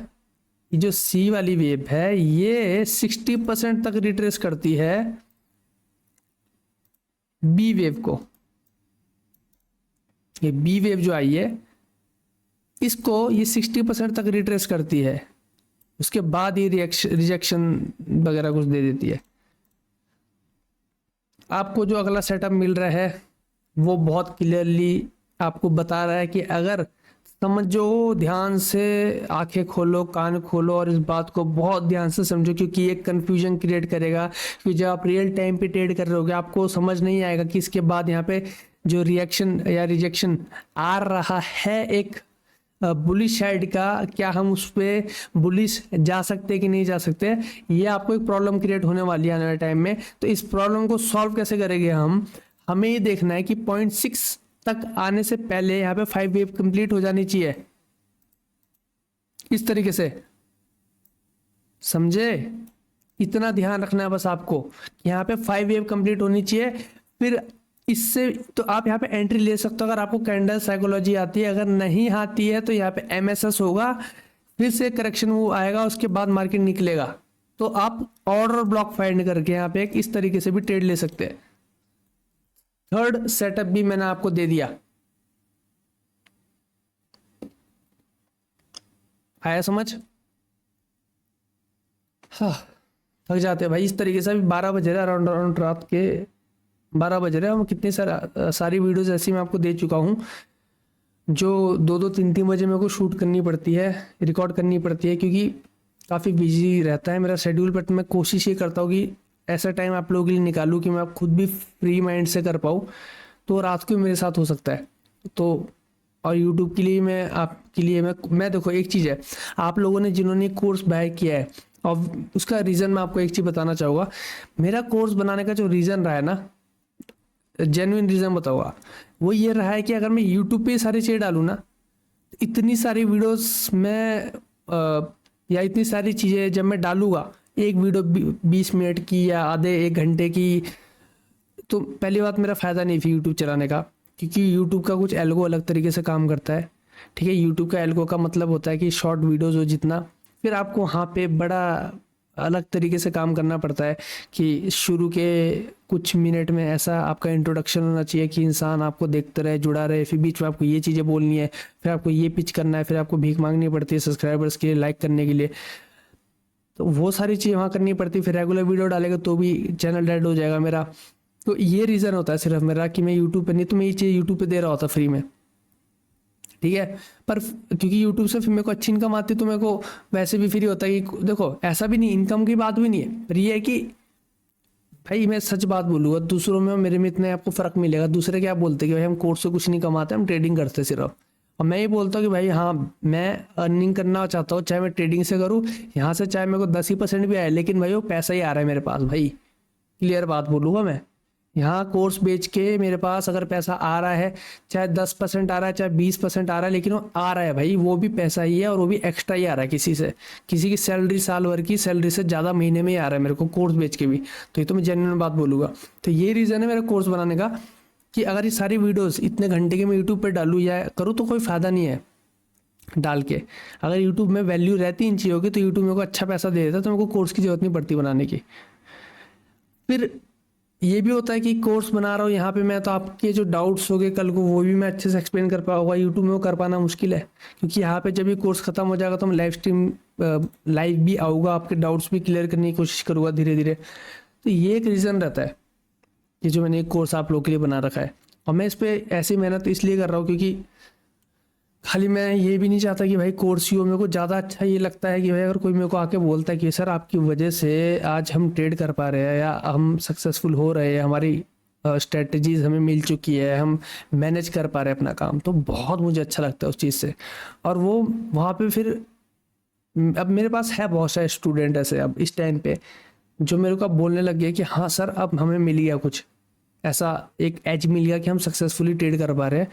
ये जो सी वाली वेव है, ये 60% तक रिट्रेस करती है बी वेव को। ये बी वेव जो आई है इसको ये 60% तक रिट्रेस करती है, उसके बाद ये रिजेक्शन वगैरह कुछ दे देती है। आपको जो अगला सेटअप मिल रहा है वो बहुत क्लियरली आपको बता रहा है कि अगर समझो, ध्यान से आंखें खोलो, कान खोलो, और इस बात को बहुत ध्यान से समझो, क्योंकि ये कंफ्यूजन क्रिएट करेगा। क्योंकि जब आप रियल टाइम पे ट्रेड कर रहे होगे आपको समझ नहीं आएगा कि इसके बाद यहाँ पे जो रिएक्शन या रिजेक्शन आ रहा है एक बुलिश साइड का, क्या हम उस पर बुलिश जा सकते कि नहीं जा सकते, ये आपको एक प्रॉब्लम क्रिएट होने वाली है आने वाले टाइम में। तो इस प्रॉब्लम को सॉल्व कैसे करेंगे हम, हमें ये देखना है कि 0.6 तक आने से पहले यहाँ पे 5 वेव कंप्लीट हो जानी चाहिए, इस तरीके से, समझे। इतना ध्यान रखना है बस आपको, यहाँ पे 5 वेव कंप्लीट होनी चाहिए। फिर इससे तो आप यहाँ पे एंट्री ले सकते हो अगर आपको कैंडल साइकोलॉजी आती है। अगर नहीं आती है तो यहाँ पे MSS होगा, फिर से करेक्शन वो आएगा, उसके बाद मार्केट निकलेगा। तो आप ऑर्डर ब्लॉक फाइंड करके यहाँ पे इस तरीके से भी ट्रेड ले सकते हैं। थर्ड सेटअप भी मैंने आपको दे दिया, आया समझ। हाँ, थक जाते हैं भाई इस तरीके से। अभी 12 बज रहे, अराउंड अराउंड रात के 12 बज रहे हैं। कितनी सारी वीडियोस ऐसी मैं आपको दे चुका हूँ जो 2-2, 3-3 बजे मेरे को शूट करनी पड़ती है, रिकॉर्ड करनी पड़ती है, क्योंकि काफ़ी बिजी रहता है मेरा शेड्यूल। बट मैं कोशिश ये करता हूँ कि ऐसा टाइम आप लोगों के लिए निकालूँ कि मैं आप खुद भी फ्री माइंड से कर पाऊँ। तो रात को मेरे साथ हो सकता है। तो और यूट्यूब के लिए मैं आपके लिए मैं देखो एक चीज़ है, आप लोगों ने जिन्होंने कोर्स बाय किया है, और उसका रीज़न मैं आपको एक चीज़ बताना चाहूँगा। मेरा कोर्स बनाने का जो रीज़न रहा है ना, जेन्युइन रीज़न बताऊँगा, वो ये रहा है कि अगर मैं यूट्यूब पे सारी चीज़ें डालूँ ना, इतनी सारी वीडियोस में या इतनी सारी चीज़ें जब मैं डालूँगा, एक वीडियो 20 मिनट की या आधे 1 घंटे की, तो पहली बात मेरा फ़ायदा नहीं थी यूट्यूब चलाने का, क्योंकि यूट्यूब का कुछ एल्गो अलग तरीके से काम करता है। ठीक है, यूट्यूब का एल्गो का मतलब होता है कि शॉर्ट वीडियोज़ हो जितना, फिर आपको वहाँ पे बड़ा अलग तरीके से काम करना पड़ता है कि शुरू के कुछ मिनट में ऐसा आपका इंट्रोडक्शन होना चाहिए कि इंसान आपको देखते रहे, जुड़ा रहे, फिर बीच में आपको ये चीज़ें बोलनी है, फिर आपको ये पिच करना है, फिर आपको भीख मांगनी पड़ती है सब्सक्राइबर्स के लिए, लाइक करने के लिए। तो वो सारी चीज़ें वहाँ करनी पड़ती है। फिर रेगुलर वीडियो डालेगा तो भी चैनल डेड हो जाएगा मेरा। तो ये रीज़न होता है सिर्फ मेरा कि मैं यूट्यूब पे नहीं, तो मैं ये चीज़ यूट्यूब पे दे रहा होता फ्री में, ठीक है। पर क्योंकि यूट्यूब से फिर मेरे को अच्छी इनकम आती है, तो मेरे को वैसे भी फ्री होता है कि देखो ऐसा भी नहीं, इनकम की बात भी नहीं है, पर ये है कि भाई मैं सच बात बोलूँगा, दूसरों में मेरे में इतने आपको फ़र्क मिलेगा। दूसरे क्या बोलते हैं कि भाई हम कोर्स से कुछ नहीं कमाते, हम ट्रेडिंग करते सिर्फ। और मैं ये बोलता हूँ कि भाई हाँ, मैं अर्निंग करना चाहता हूँ, चाहे मैं ट्रेडिंग से करूँ यहाँ से, चाहे मेरे को 10% भी आए, लेकिन भाई वो पैसा ही आ रहा है मेरे पास। भाई क्लियर बात बोलूँगा मैं, यहाँ कोर्स बेच के मेरे पास अगर पैसा आ रहा है, चाहे 10% आ रहा है, चाहे 20% आ रहा है, लेकिन वो आ रहा है भाई, वो भी पैसा ही है और वो भी एक्स्ट्रा ही आ रहा है किसी से। किसी की सैलरी, साल भर की सैलरी से ज़्यादा महीने में ही आ रहा है मेरे को कोर्स बेच के भी। तो ये तो मैं जेन्युइन बात बोलूँगा। तो ये रीज़न है मेरा कोर्स बनाने का, कि अगर ये सारी वीडियोज़ इतने घंटे के मैं यूट्यूब पर डालूँ या करूँ तो कोई फ़ायदा नहीं है डाल के। अगर यूट्यूब में वैल्यू रहती इन चीज़ों की तो यूट्यूब मेरे को अच्छा पैसा दे देता, तो मेरे को कोर्स की ज़रूरत नहीं पड़ती बनाने की। फिर ये भी होता है कि कोर्स बना रहा हूँ यहाँ पे मैं, तो आपके जो डाउट्स हो गए कल को वो भी मैं अच्छे से एक्सप्लेन कर पाऊंगा। यूट्यूब में वो कर पाना मुश्किल है, क्योंकि यहाँ पे जब ये कोर्स खत्म हो जाएगा तो मैं लाइव स्ट्रीम लाइव भी आऊँगा, आपके डाउट्स भी क्लियर करने की कोशिश करूँगा धीरे धीरे। तो ये एक रीज़न रहता है कि जो मैंने एक कोर्स आप लोग के लिए बना रखा है। और मैं इस पर ऐसी मेहनत इसलिए कर रहा हूँ क्योंकि खाली मैं ये भी नहीं चाहता कि भाई कोर्स ही हो। मेरे को ज़्यादा अच्छा ये लगता है कि भाई अगर कोई मेरे को आके बोलता है कि सर आपकी वजह से आज हम ट्रेड कर पा रहे हैं या हम सक्सेसफुल हो रहे हैं, हमारी स्ट्रेटजीज हमें मिल चुकी है, हम मैनेज कर पा रहे हैं अपना काम, तो बहुत मुझे अच्छा लगता है उस चीज़ से। और वो वहाँ पे फिर अब मेरे पास है बहुत सारे स्टूडेंट ऐसे अब इस टाइम पे जो मेरे को अब बोलने लग गए कि हाँ सर अब हमें मिल गया कुछ ऐसा, एक एज मिल गया कि हम सक्सेसफुली ट्रेड कर पा रहे हैं।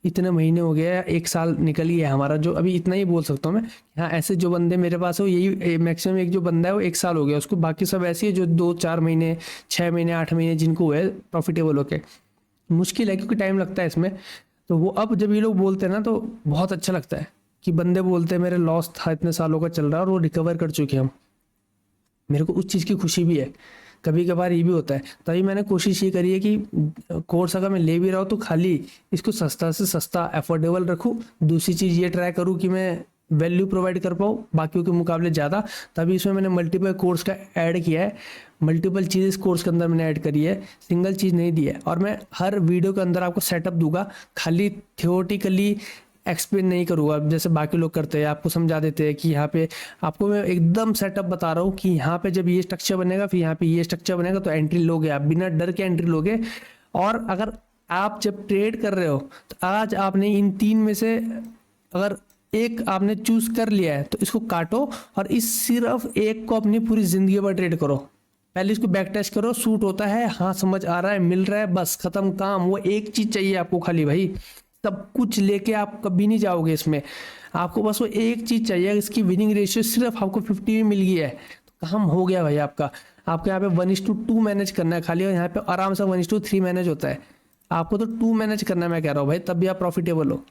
इतने महीने हो गए, 1 साल निकल गया है हमारा, जो अभी इतना ही बोल सकता हूँ मैं। हाँ, ऐसे जो बंदे मेरे पास है वो यही मैक्सिमम, एक जो बंदा है वो 1 साल हो गया उसको, बाकी सब ऐसे ही जो 2-4 महीने, 6 महीने, 8 महीने जिनको हुए प्रॉफिटेबल होके। मुश्किल है क्योंकि टाइम लगता है इसमें। तो वो अब जब ये लोग बोलते हैं ना तो बहुत अच्छा लगता है कि बंदे बोलते हैं मेरे लॉस था इतने सालों का चल रहा है और वो रिकवर कर चुके हैं हम। मेरे को उस चीज़ की खुशी भी है। कभी कभार ये भी होता है, तभी मैंने कोशिश ये करी है कि कोर्स अगर मैं ले भी रहा हूँ तो खाली इसको सस्ता से सस्ता अफोर्डेबल रखूँ। दूसरी चीज़ ये ट्राई करूँ कि मैं वैल्यू प्रोवाइड कर पाऊँ बाकियों के मुकाबले ज़्यादा। तभी इसमें मैंने मल्टीपल कोर्स का ऐड किया है, मल्टीपल चीज़ इस कोर्स के अंदर मैंने ऐड करी है, सिंगल चीज़ नहीं दी है। और मैं हर वीडियो के अंदर आपको सेटअप दूंगा, खाली थियोरटिकली एक्सप्लेन नहीं करूँगा जैसे बाकी लोग करते हैं, आपको समझा देते हैं कि यहाँ पे आपको मैं एकदम सेटअप बता रहा हूँ कि यहाँ पे जब ये स्ट्रक्चर बनेगा फिर यहाँ पे ये स्ट्रक्चर बनेगा, तो एंट्री लोगे आप, बिना डर के एंट्री लोगे। और अगर आप जब ट्रेड कर रहे हो तो आज आपने इन 3 में से अगर एक आपने चूज कर लिया है तो इसको काटो और इस सिर्फ एक को अपनी पूरी जिंदगी भर ट्रेड करो। पहले इसको बैक टेस्ट करो, सूट होता है, हाँ समझ आ रहा है, मिल रहा है, बस खत्म काम। वो एक चीज चाहिए आपको खाली भाई, सब कुछ लेके आप कभी नहीं जाओगे इसमें। आपको बस वो एक चीज चाहिए, इसकी विनिंग रेशियो सिर्फ आपको 50 में मिल गया है तो काम हो गया भाई आपका। आपको यहाँ पे 1:2 मैनेज करना है खाली, और यहाँ पे आराम से 1:3 मैनेज होता है। आपको तो 2 मैनेज करना है मैं कह रहा हूँ भाई, तब भी आप प्रॉफिटेबल हो।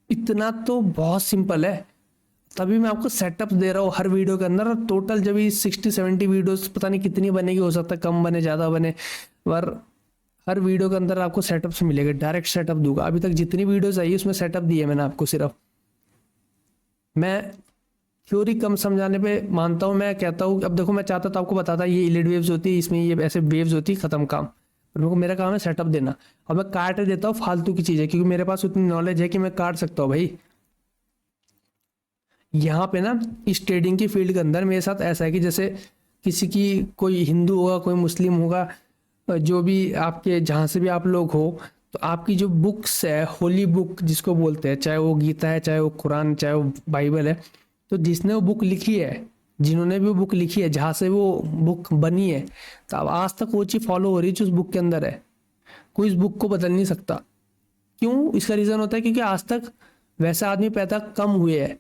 इतना तो बहुत सिंपल है। तभी मैं आपको सेटअप दे रहा हूँ हर वीडियो के अंदर। और टोटल जब ये 60-70 वीडियोस पता नहीं कितनी बनेगी, हो सकता है कम बने ज़्यादा बने, पर हर वीडियो के अंदर आपको सेटअप्स मिलेगा, डायरेक्ट सेटअप दूंगा। अभी तक जितनी वीडियोस आई उसमें सेटअप दिए मैंने आपको। सिर्फ मैं थ्योरी कम समझाने पे मानता हूँ। मैं कहता हूँ अब देखो, मैं चाहता तो आपको बताता ये इलिड वेव्स होती है, इसमें ये ऐसे वेव्स होती है, खत्म काम। पर मेरे को मेरा काम है सेटअप देना, और मैं काट देता हूँ फालतू की चीज़ें, क्योंकि मेरे पास उतनी नॉलेज है कि मैं काट सकता हूँ भाई। यहाँ पे ना इस ट्रेडिंग की फील्ड के अंदर मेरे साथ ऐसा है कि जैसे किसी की, कोई हिंदू होगा, कोई मुस्लिम होगा, जो भी आपके जहाँ से भी आप लोग हो, तो आपकी जो बुक्स है, होली बुक जिसको बोलते हैं, चाहे वो गीता है, चाहे वो कुरान, चाहे वो बाइबल है, तो जिसने वो बुक लिखी है, जिन्होंने भी वो बुक लिखी है, जहाँ से वो बुक बनी है, तो अब आज तक वो चीज़ फॉलो हो रही है जो उस बुक के अंदर है। कोई इस बुक को बदल नहीं सकता। क्यों? इसका रीज़न होता है क्योंकि आज तक वैसा आदमी पैदा कम हुए हैं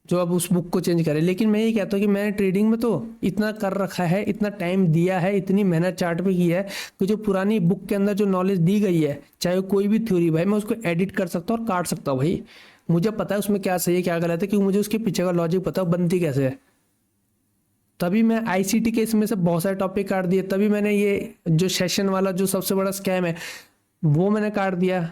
जो अब उस बुक को चेंज करे। लेकिन मैं ये कहता हूँ कि मैंने ट्रेडिंग में तो इतना कर रखा है, इतना टाइम दिया है, इतनी मेहनत चार्ट पे की है कि जो पुरानी बुक के अंदर जो नॉलेज दी गई है, चाहे कोई भी थ्योरी, भाई मैं उसको एडिट कर सकता हूँ और काट सकता हूँ भाई। मुझे पता है उसमें क्या सही है क्या गलत है, क्योंकि मुझे उसके पीछे का लॉजिक पता है बनती कैसे है। तभी मैं आईसीटी के इसमें से बहुत सारे टॉपिक काट दिए। तभी मैंने ये जो सेशन वाला जो सबसे बड़ा स्कैम है वो मैंने काट दिया।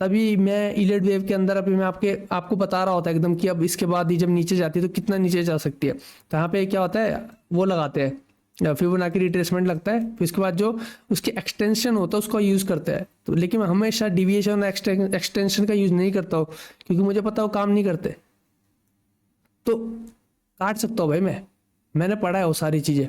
तभी मैं इलिड वेव के अंदर अभी मैं आपको बता रहा होता है एकदम कि अब इसके बाद ही जब नीचे जाती है तो कितना नीचे जा सकती है। तो यहाँ पे क्या होता है, वो लगाते हैं फिबोनाची रिट्रेसमेंट लगता है, फिर उसके बाद जो उसके एक्सटेंशन होता है उसका यूज़ करते हैं। तो लेकिन मैं हमेशा डिविएशन और एक्सटेंशन का यूज़ नहीं करता हूँ, क्योंकि मुझे पता है वो काम नहीं करते। तो काट सकता हूँ भाई, मैंने पढ़ा है वो सारी चीज़ें,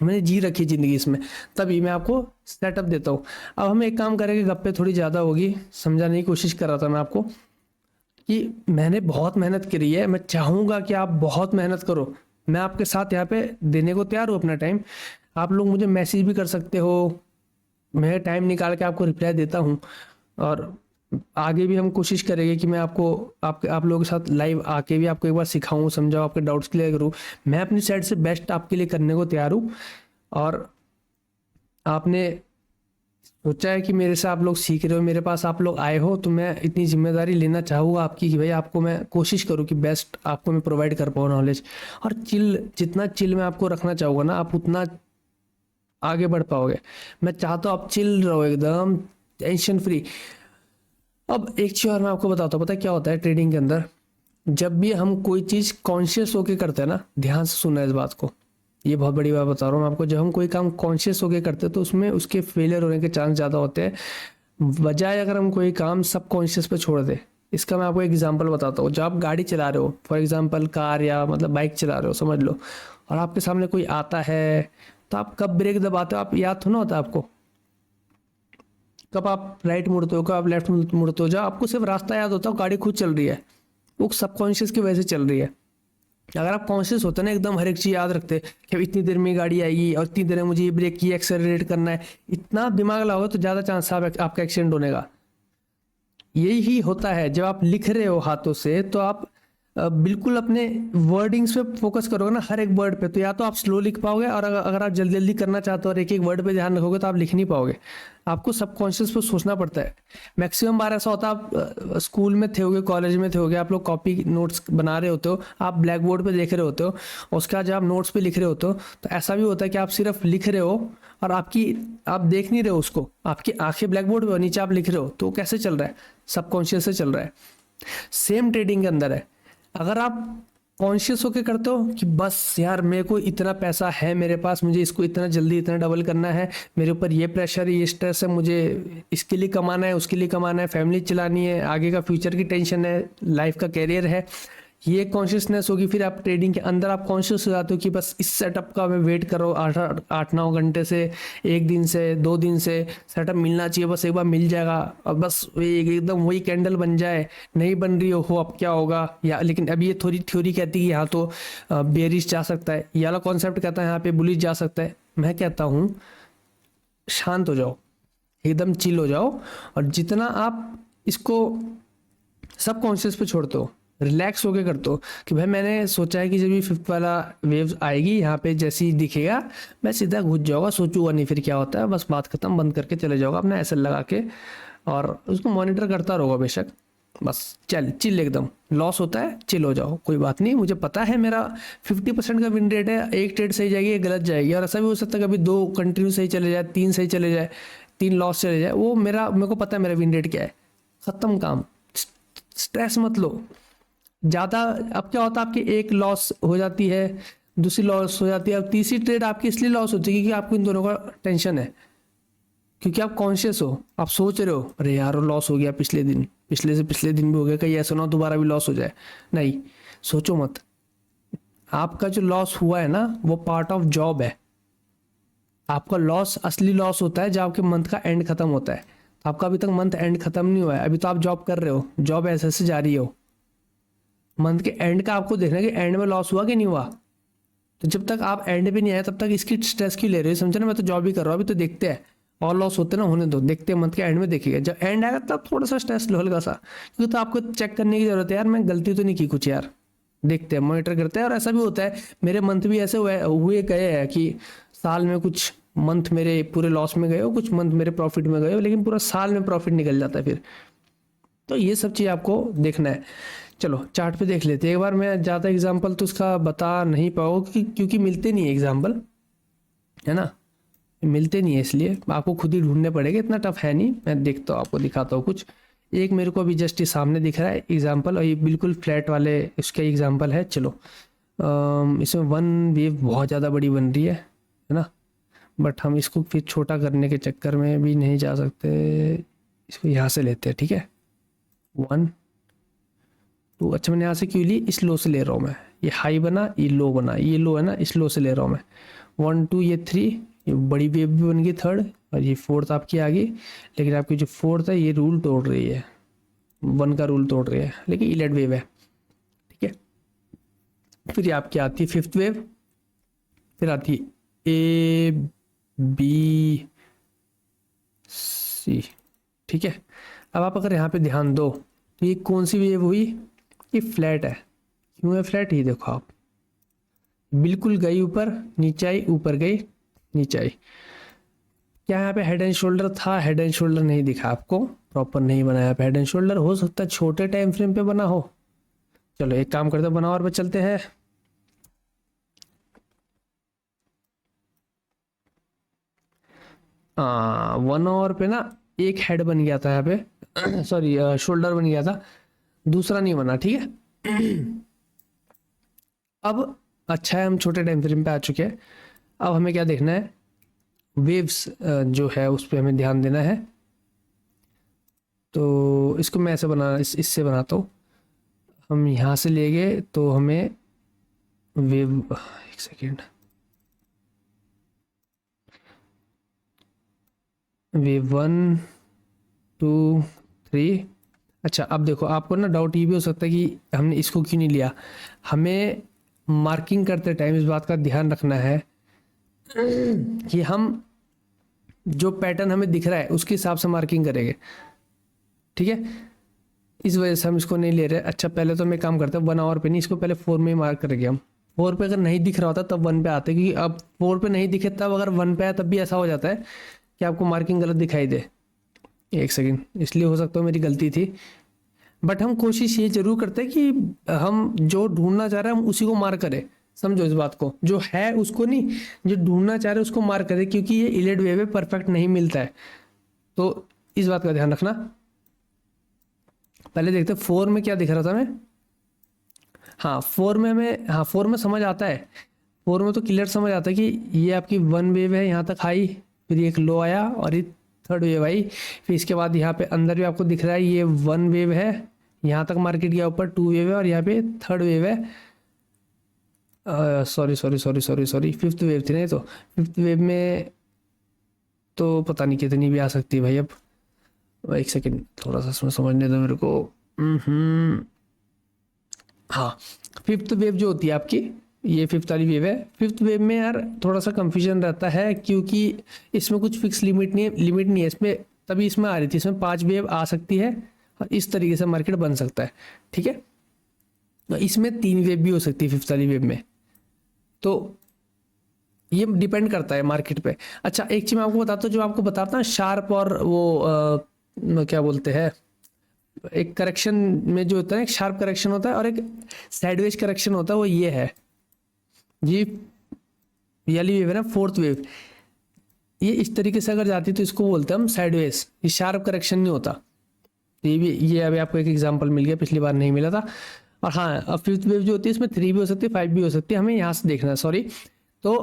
मैंने जी रखी ज़िंदगी इसमें, तभी मैं आपको सेटअप देता हूँ। अब हम एक काम करेंगे, गप्पे थोड़ी ज़्यादा होगी, समझाने की कोशिश कर रहा था मैं आपको कि मैंने बहुत मेहनत करी है। मैं चाहूँगा कि आप बहुत मेहनत करो। मैं आपके साथ यहाँ पे देने को तैयार हूँ अपना टाइम। आप लोग मुझे मैसेज भी कर सकते हो, मैं टाइम निकाल के आपको रिप्लाई देता हूँ। और आगे भी हम कोशिश करेंगे कि मैं आपको आप लोगों के साथ लाइव आके भी आपको एक बार सिखाऊं, समझाऊं, आपके डाउट्स क्लियर करूं। मैं अपनी साइड से बेस्ट आपके लिए करने को तैयार हूँ। और आपने सोचा है कि मेरे से आप लोग सीख रहे हो, मेरे पास आप लोग आए हो, तो मैं इतनी जिम्मेदारी लेना चाहूँगा आपकी कि भाई आपको मैं कोशिश करूँ कि बेस्ट आपको मैं प्रोवाइड कर पाऊँ नॉलेज। और जितना चिल मैं आपको रखना चाहूँगा ना, आप उतना आगे बढ़ पाओगे। मैं चाहता हूँ आप चिल रहो, एकदम टेंशन फ्री। अब एक चीज़ और मैं आपको बताता हूँ, पता है क्या होता है ट्रेडिंग के अंदर, जब भी हम कोई चीज़ कॉन्शियस होके करते हैं ना, ध्यान से सुनना है इस बात को, ये बहुत बड़ी बात बता रहा हूँ मैं आपको, जब हम कोई काम कॉन्शियस होके करते हैं तो उसमें उसके फेलियर होने के चांस ज़्यादा होते हैं, बजाय अगर हम कोई काम सब कॉन्शियस पे छोड़ दें। इसका मैं आपको एग्जांपल बताता हूँ। जब आप गाड़ी चला रहे हो, फॉर एग्जांपल कार या मतलब बाइक चला रहे हो समझ लो, और आपके सामने कोई आता है, तो आप कब ब्रेक दबाते हो, आप याद थोड़ा होता है आपको। कब आप राइट मुड़ते हो, कब आप लेफ्ट मुड़ते हो, जब आपको सिर्फ रास्ता याद होता है, गाड़ी खुद चल रही है, वो सबकॉन्शियस की वजह से चल रही है। अगर आप कॉन्शियस होते ना, एकदम हर एक चीज़ याद रखते कि अब इतनी देर में गाड़ी आएगी और इतनी देर में मुझे ये ब्रेक की एक्सेलरेट करना है, इतना दिमाग लगाओगे तो ज़्यादा चांस है आपका एक्सीडेंट होने का। यही होता है जब आप लिख रहे हो हाथों से, तो आप बिल्कुल अपने वर्डिंग्स पे फोकस करोगे ना, हर एक वर्ड पे, तो या तो आप स्लो लिख पाओगे, और अगर आप जल्दी जल्दी करना चाहते हो और एक एक वर्ड पे ध्यान रखोगे तो आप लिख नहीं पाओगे। आपको सबकॉन्शियस पे सोचना पड़ता है। मैक्सिमम बार ऐसा होता है, आप स्कूल में थे होगे, कॉलेज में थे होगे, आप लोग कॉपी नोट्स बना रहे होते हो, आप ब्लैक बोर्ड पे देख रहे होते हो, और उसके बाद जब आप नोट्स पे लिख रहे होते हो, तो ऐसा भी होता है कि आप सिर्फ लिख रहे हो और आप देख नहीं रहे हो उसको, आपकी आंखें ब्लैक बोर्ड पे, नीचे आप लिख रहे हो, तो वो कैसे चल रहा है, सबकॉन्शियस से चल रहा है। सेम ट्रेडिंग के अंदर है। अगर आप कॉन्शियस होके करते हो कि बस यार मेरे को इतना पैसा है मेरे पास, मुझे इसको इतना जल्दी इतना डबल करना है, मेरे ऊपर ये प्रेशर है, ये स्ट्रेस है, मुझे इसके लिए कमाना है, उसके लिए कमाना है, फैमिली चलानी है, आगे का फ्यूचर की टेंशन है, लाइफ का कैरियर है, ये कॉन्शियसनेस होगी। फिर आप ट्रेडिंग के अंदर आप कॉन्शियस हो जाते हो कि बस इस सेटअप का मैं वेट कर रहा हूँ 8 9 घंटे से, एक दिन से, 2 दिन से, सेटअप मिलना चाहिए, बस एक बार मिल जाएगा, और बस एकदम वही कैंडल बन जाए। नहीं बन रही हो अब क्या होगा, या लेकिन अब ये थोड़ी थ्योरी कहती है यहाँ तो बेरिश जा सकता है, ये वाला कॉन्सेप्ट कहता है यहाँ पे बुलिश जा सकता है। मैं कहता हूँ शांत हो जाओ, एकदम चिल हो जाओ, और जितना आप इसको सब कॉन्शियस पे छोड़ते हो, रिलैक्स होके करते हो कि भाई मैंने सोचा है कि जब ये फिफ्थ वाला वेव आएगी यहाँ पे जैसे ही दिखेगा, मैं सीधा घुस जाऊंगा, सोचूंगा नहीं फिर क्या होता है, बस बात खत्म, बंद करके चले जाऊंगा अपना ऐसे लगा के, और उसको मॉनिटर करता रहोगा बेशक। बस चल चिल, एकदम लॉस होता है चिल हो जाओ, कोई बात नहीं, मुझे पता है मेरा 50% का विन रेट है, एक ट्रेड सही जाएगी एक गलत जाएगी, और ऐसा भी हो सकता है कभी 2 कंटिन्यू सही चले जाए, 3 सही चले जाए, 3 लॉस चले जाए, वो मेरे को पता है मेरा विन रेट क्या है, खत्म काम। स्ट्रेस मत लो ज़्यादा। अब क्या होता है, आपकी एक लॉस हो जाती है, दूसरी लॉस हो जाती है, अब तीसरी ट्रेड आपकी इसलिए लॉस होती है क्योंकि आपको इन दोनों का टेंशन है, क्योंकि आप कॉन्शियस हो, आप सोच रहे हो अरे यार वो लॉस हो गया पिछले दिन, पिछले से पिछले दिन भी हो गया, कहीं ऐसा ना हो दोबारा भी लॉस हो जाए। नहीं, सोचो मत। आपका जो लॉस हुआ है ना, वो पार्ट ऑफ जॉब है। आपका लॉस असली लॉस होता है जब आपके मंथ का एंड खत्म होता है। तो आपका अभी तक मंथ एंड खत्म नहीं हुआ है, अभी तो आप जॉब कर रहे हो, जॉब ऐसे ऐसे जारी हो। मंथ के एंड का आपको देखना है कि एंड में लॉस हुआ कि नहीं हुआ। तो जब तक आप एंड पे नहीं आए तब तक इसकी स्ट्रेस क्यों ले रहे हो, समझे ना, मैं तो जॉब ही कर रहा हूँ, अभी तो देखते हैं, और लॉस होते ना होने दो, देखते हैं मंथ के एंड में देखेगा, जब एंड आएगा तब थोड़ा सा स्ट्रेस लो हल्का सा, क्योंकि तो आपको चेक करने की जरूरत है यार, मैं गलती तो नहीं की कुछ यार, देखते हैं मॉनिटर करते हैं। और ऐसा भी होता है, मेरे मंथ भी ऐसे हुए गए हैं कि साल में कुछ मंथ मेरे पूरे लॉस में गए हो, कुछ मंथ मेरे प्रॉफिट में गए हो, लेकिन पूरा साल में प्रॉफिट निकल जाता है फिर। तो ये सब चीज़ आपको देखना है। चलो चार्ट पे देख लेते हैं एक बार। मैं ज़्यादा एग्जांपल तो उसका बता नहीं पाऊँ क्योंकि मिलते नहीं है एग्जांपल, है ना, मिलते नहीं है, इसलिए आपको खुद ही ढूंढने पड़ेंगे, इतना टफ है नहीं। मैं देखता हूँ आपको दिखाता हूँ कुछ। एक मेरे को अभी जस्ट सामने दिख रहा है एग्जांपल, और ये बिल्कुल फ्लैट वाले इसका एग्जांपल है। चलो इसमें वन वेव बहुत ज़्यादा बड़ी बन रही है ना, बट हम इसको फिर छोटा करने के चक्कर में भी नहीं जा सकते, इसको यहाँ से लेते हैं, ठीक है। 1 2, अच्छा मैंने यहाँ से क्यों ली, इस लो से ले रहा हूँ मैं, ये हाई बना, ये लो बना, ये लो है ना, इस लो से ले रहा हूँ मैं। 1 2, ये 3, ये बड़ी वेव भी बन गई थर्ड, और ये फोर्थ आपकी आ गई। लेकिन आपकी जो फोर्थ है ये रूल तोड़ रही है, 1 का रूल तोड़ रही है, लेकिन इलेट वेव है, ठीक है। फिर ये आपकी आती है फिफ्थ वेव, फिर आती है ए बी सी, ठीक है। अब आप अगर यहाँ पे ध्यान दो तो ये कौन सी वेव हुई, ये फ्लैट है। क्यों है फ्लैट, ये देखो आप, बिल्कुल गई ऊपर नीचे आई, ऊपर गई नीचे आई। क्या यहाँ पे हेड एंड शोल्डर था, हेड एंड शोल्डर नहीं दिखा आपको, प्रॉपर नहीं बनाया पे हेड एंड शोल्डर। हो सकता है छोटे टाइम फ्रेम पे बना हो। चलो एक काम करते हैं, 1 आवर पे चलते हैं। हाँ 1 आवर पे ना एक हेड बन गया था यहाँ पे सॉरी शोल्डर बन गया था, दूसरा नहीं बना, ठीक है। अब अच्छा है हम छोटे टाइम फ्रेम पे आ चुके हैं। अब हमें क्या देखना है, वेव्स जो है उस पर हमें ध्यान देना है। तो इसको मैं ऐसे बना इससे बनाता हूँ। हम यहाँ से ले गए तो हमें वेव, एक सेकेंड, वेव 1 2 3। अच्छा अब देखो, आपको ना डाउट ये भी हो सकता है कि हमने इसको क्यों नहीं लिया। हमें मार्किंग करते टाइम इस बात का ध्यान रखना है कि हम जो पैटर्न हमें दिख रहा है उसके हिसाब से मार्किंग करेंगे, ठीक है। इस वजह से हम इसको नहीं ले रहे। अच्छा पहले तो हम एक काम करते हैं, 1 आवर पे नहीं, इसको पहले 4 में ही मार्क करेंगे हम। 4 पे अगर नहीं दिख रहा होता तब 1 पे आते, क्योंकि अब 4 पे नहीं दिखे तब अगर 1 पे आए तब भी ऐसा हो जाता है कि आपको मार्किंग गलत दिखाई दे। एक सेकेंड, इसलिए हो सकता है मेरी गलती थी। बट हम कोशिश ये जरूर करते हैं कि हम जो ढूंढना चाह रहे हैं हम उसी को मार्क करें। समझो इस बात को, जो है उसको नहीं, जो ढूंढना चाह रहे हैं उसको मार्क करें, क्योंकि ये इलेड वेव है, परफेक्ट नहीं मिलता है। तो इस बात का ध्यान रखना। पहले देखते हैं 4 में क्या दिख रहा था हमें। हाँ 4 में हमें, हाँ 4 में समझ आता है। 4 में तो क्लियर समझ आता है कि ये आपकी 1 वेव है, यहाँ तक आई, फिर एक लो आया और ये 3rd वेव आई। फिर इसके बाद यहाँ पे अंदर भी आपको दिख रहा है ये 1 वेव है, यहाँ तक मार्केट गया, ऊपर 2 वेव है और यहाँ पे 3rd वेव है। Sorry sorry sorry sorry sorry 5th wave थी नहीं, तो 5th वेव में तो पता नहीं कितनी भी आ सकती है भाई। अब एक सेकेंड, थोड़ा सा इसमें समझने दो मेरे को। हाँ 5th वेव जो होती है आपकी, ये 5th वाली वेव है। 5th वेव में यार थोड़ा सा कंफ्यूजन रहता है, क्योंकि इसमें कुछ फिक्स लिमिट नहीं है इसमें। तभी इसमें आ रही थी, इसमें 5 वेव आ सकती है और इस तरीके से मार्केट बन सकता है, ठीक है। तो इसमें 3 वेव भी हो सकती है 5th वाली वेव में, तो ये डिपेंड करता है मार्केट पे। अच्छा एक चीज मैं आपको बताता हूँ, जो आपको बताता हूँ शार्प और वो क्या बोलते हैं, एक करेक्शन में जो होता है, एक शार्प करेक्शन होता है और एक साइडवेज करेक्शन होता है, वो ये है जी। वाली वेव है ना 4th वेव, ये इस तरीके से अगर जाती है तो इसको बोलते हैं हम साइडवेज, ये शार्प करेक्शन नहीं होता। तो ये भी, ये अभी आपको एक एग्जांपल मिल गया, पिछली बार नहीं मिला था। और हाँ अब 5th वेव जो होती है इसमें 3 भी हो सकती है, 5 भी हो सकती है, हमें यहाँ से देखना है, सॉरी। तो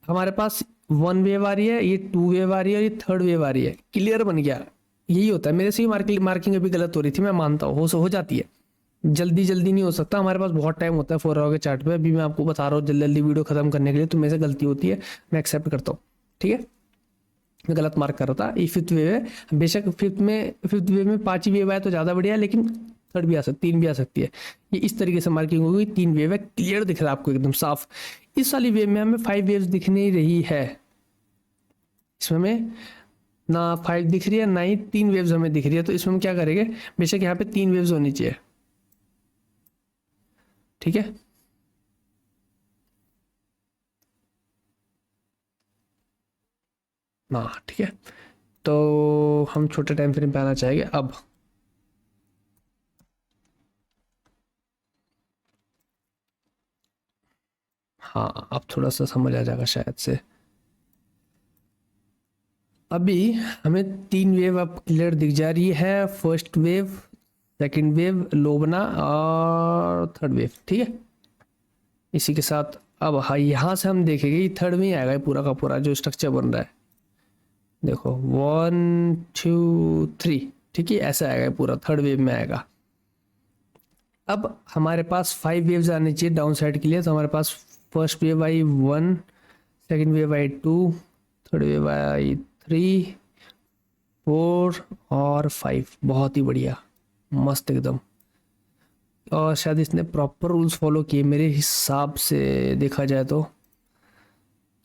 हमारे पास 1 वेव आ रही है, ये 2 वेव आ रही है और ये 3rd वेव आ रही है, क्लियर बन गया। यही होता है, मेरे से ही मार्किंग अभी गलत हो रही थी, मैं मानता हूँ, हो जाती है। जल्दी जल्दी नहीं हो सकता, हमारे पास बहुत टाइम होता है 4 आवर के चार्ट पे। अभी मैं आपको बता रहा हूँ जल्दी जल्दी वीडियो खत्म करने के लिए, तो मेरे से गलती होती है, मैं एक्सेप्ट करता हूँ, ठीक है। मैं गलत मार्क कर रहा था। ये 5th वेव है, बेशक 5th वेव में 5 ही वेव आए तो ज़्यादा बढ़िया है, लेकिन 3rd भी आ सकती, 3 भी आ सकती है। ये इस तरीके से मार्किंग होगी, 3 वेव है, क्लियर दिख रहा है आपको एकदम साफ। इस वाली वेव में हमें 5 वेव्स दिख नहीं रही है, इसमें हमें ना 5 दिख रही है ना ही 3 वेव्स हमें दिख रही है। तो इसमें हम क्या करेंगे, बेशक यहाँ पे 3 वेव्स होनी चाहिए, ठीक है। हाँ ठीक है, तो हम छोटे टाइम फ्रेम पे आना चाहेंगे अब। हाँ अब थोड़ा सा समझ आ जाएगा शायद से। अभी हमें 3 वेव अब क्लियर दिख जा रही है, फर्स्ट वेव, सेकंड वेव लो बना और 3rd वेव, ठीक है। इसी के साथ अब हाँ यहाँ से हम देखेंगे ये 3rd में ही आएगा, ये पूरा का पूरा जो स्ट्रक्चर बन रहा है, देखो 1 2 3, ठीक है, ऐसा आएगा पूरा, 3rd वेव में आएगा। अब हमारे पास 5 वेव्स आनी चाहिए डाउन साइड के लिए, तो हमारे पास फर्स्ट वेव आई 1, सेकंड वेव आई 2, 3rd वेव आई 3 4 और 5। बहुत ही बढ़िया, मस्त एकदम। और शायद इसने प्रॉपर रूल्स फॉलो किए मेरे हिसाब से, देखा जाए तो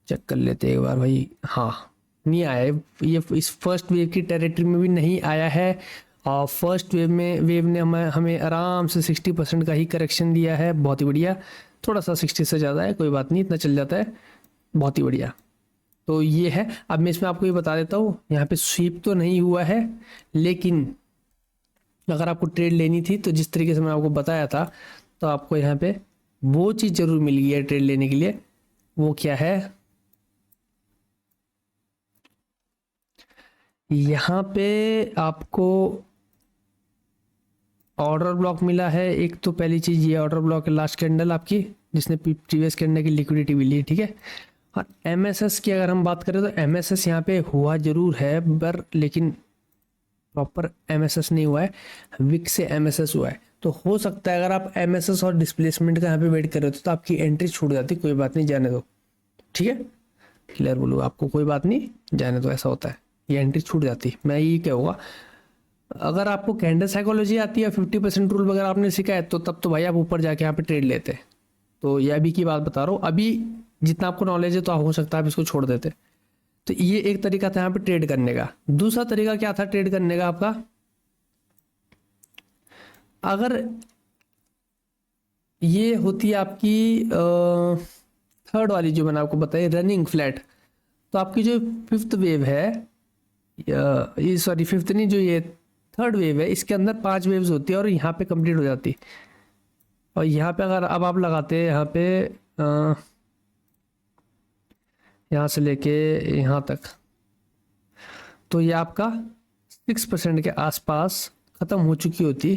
चेक कर लेते हैं एक बार भाई। हाँ नहीं आया है। ये इस फर्स्ट वेव की टेरिटरी में भी नहीं आया है। और फर्स्ट वेव ने हमें आराम से 60% का ही करेक्शन दिया है। बहुत ही बढ़िया। थोड़ा सा 60 से ज़्यादा है, कोई बात नहीं, इतना चल जाता है। बहुत ही बढ़िया। तो ये है। अब मैं इसमें आपको ये बता देता हूँ, यहाँ पे स्वीप तो नहीं हुआ है, लेकिन अगर आपको ट्रेड लेनी थी तो जिस तरीके से मैं आपको बताया था, तो आपको यहाँ पे वो चीज़ जरूर मिल गई है ट्रेड लेने के लिए। वो क्या है, यहाँ पे आपको ऑर्डर ब्लॉक मिला है। एक तो पहली चीज़ ये ऑर्डर ब्लॉक है, लास्ट कैंडल आपकी, जिसने प्रीवियस कैंडल की लिक्विडिटी मिली है, ठीक है। और एमएसएस की अगर हम बात करें तो एमएसएस यहाँ पे हुआ जरूर है, पर लेकिन प्रॉपर एमएसएस नहीं हुआ है, विक से एमएसएस हुआ है। तो हो सकता है अगर आप एमएसएस और डिस्प्लेसमेंट का यहाँ पे वेट कर रहे हो तो आपकी एंट्री छूट जाती, कोई बात नहीं, जाने दो, ठीक है। क्लियर बोलूँ आपको, कोई बात नहीं, जाने दो, ऐसा होता है, ये एंट्री छूट जाती। मैं ये कहूँगा, अगर आपको कैंडल साइकोलॉजी आती है, 50% रूल वगैरह आपने सीखा है, तो तब तो भाई आप ऊपर जाके यहाँ पे ट्रेड लेते। तो ये अभी की बात बता रहा हूँ, अभी जितना आपको नॉलेज है तो हो सकता है आप इसको छोड़ देते। तो ये एक तरीका था यहाँ पे ट्रेड करने का। दूसरा तरीका क्या था ट्रेड करने का आपका, अगर ये होती है आपकी थर्ड वाली जो मैंने आपको बताई, रनिंग फ्लैट, तो आपकी जो फिफ्थ वेव है, ये सॉरी फिफ्थ नहीं, जो ये थर्ड वेव है, इसके अंदर 5 वेव्स होती है और यहाँ पे कंप्लीट हो जाती। और यहाँ पे अगर अब आप लगाते हैं यहाँ पे यहाँ से लेके यहाँ तक, तो ये आपका 6% के आसपास ख़त्म हो चुकी होती,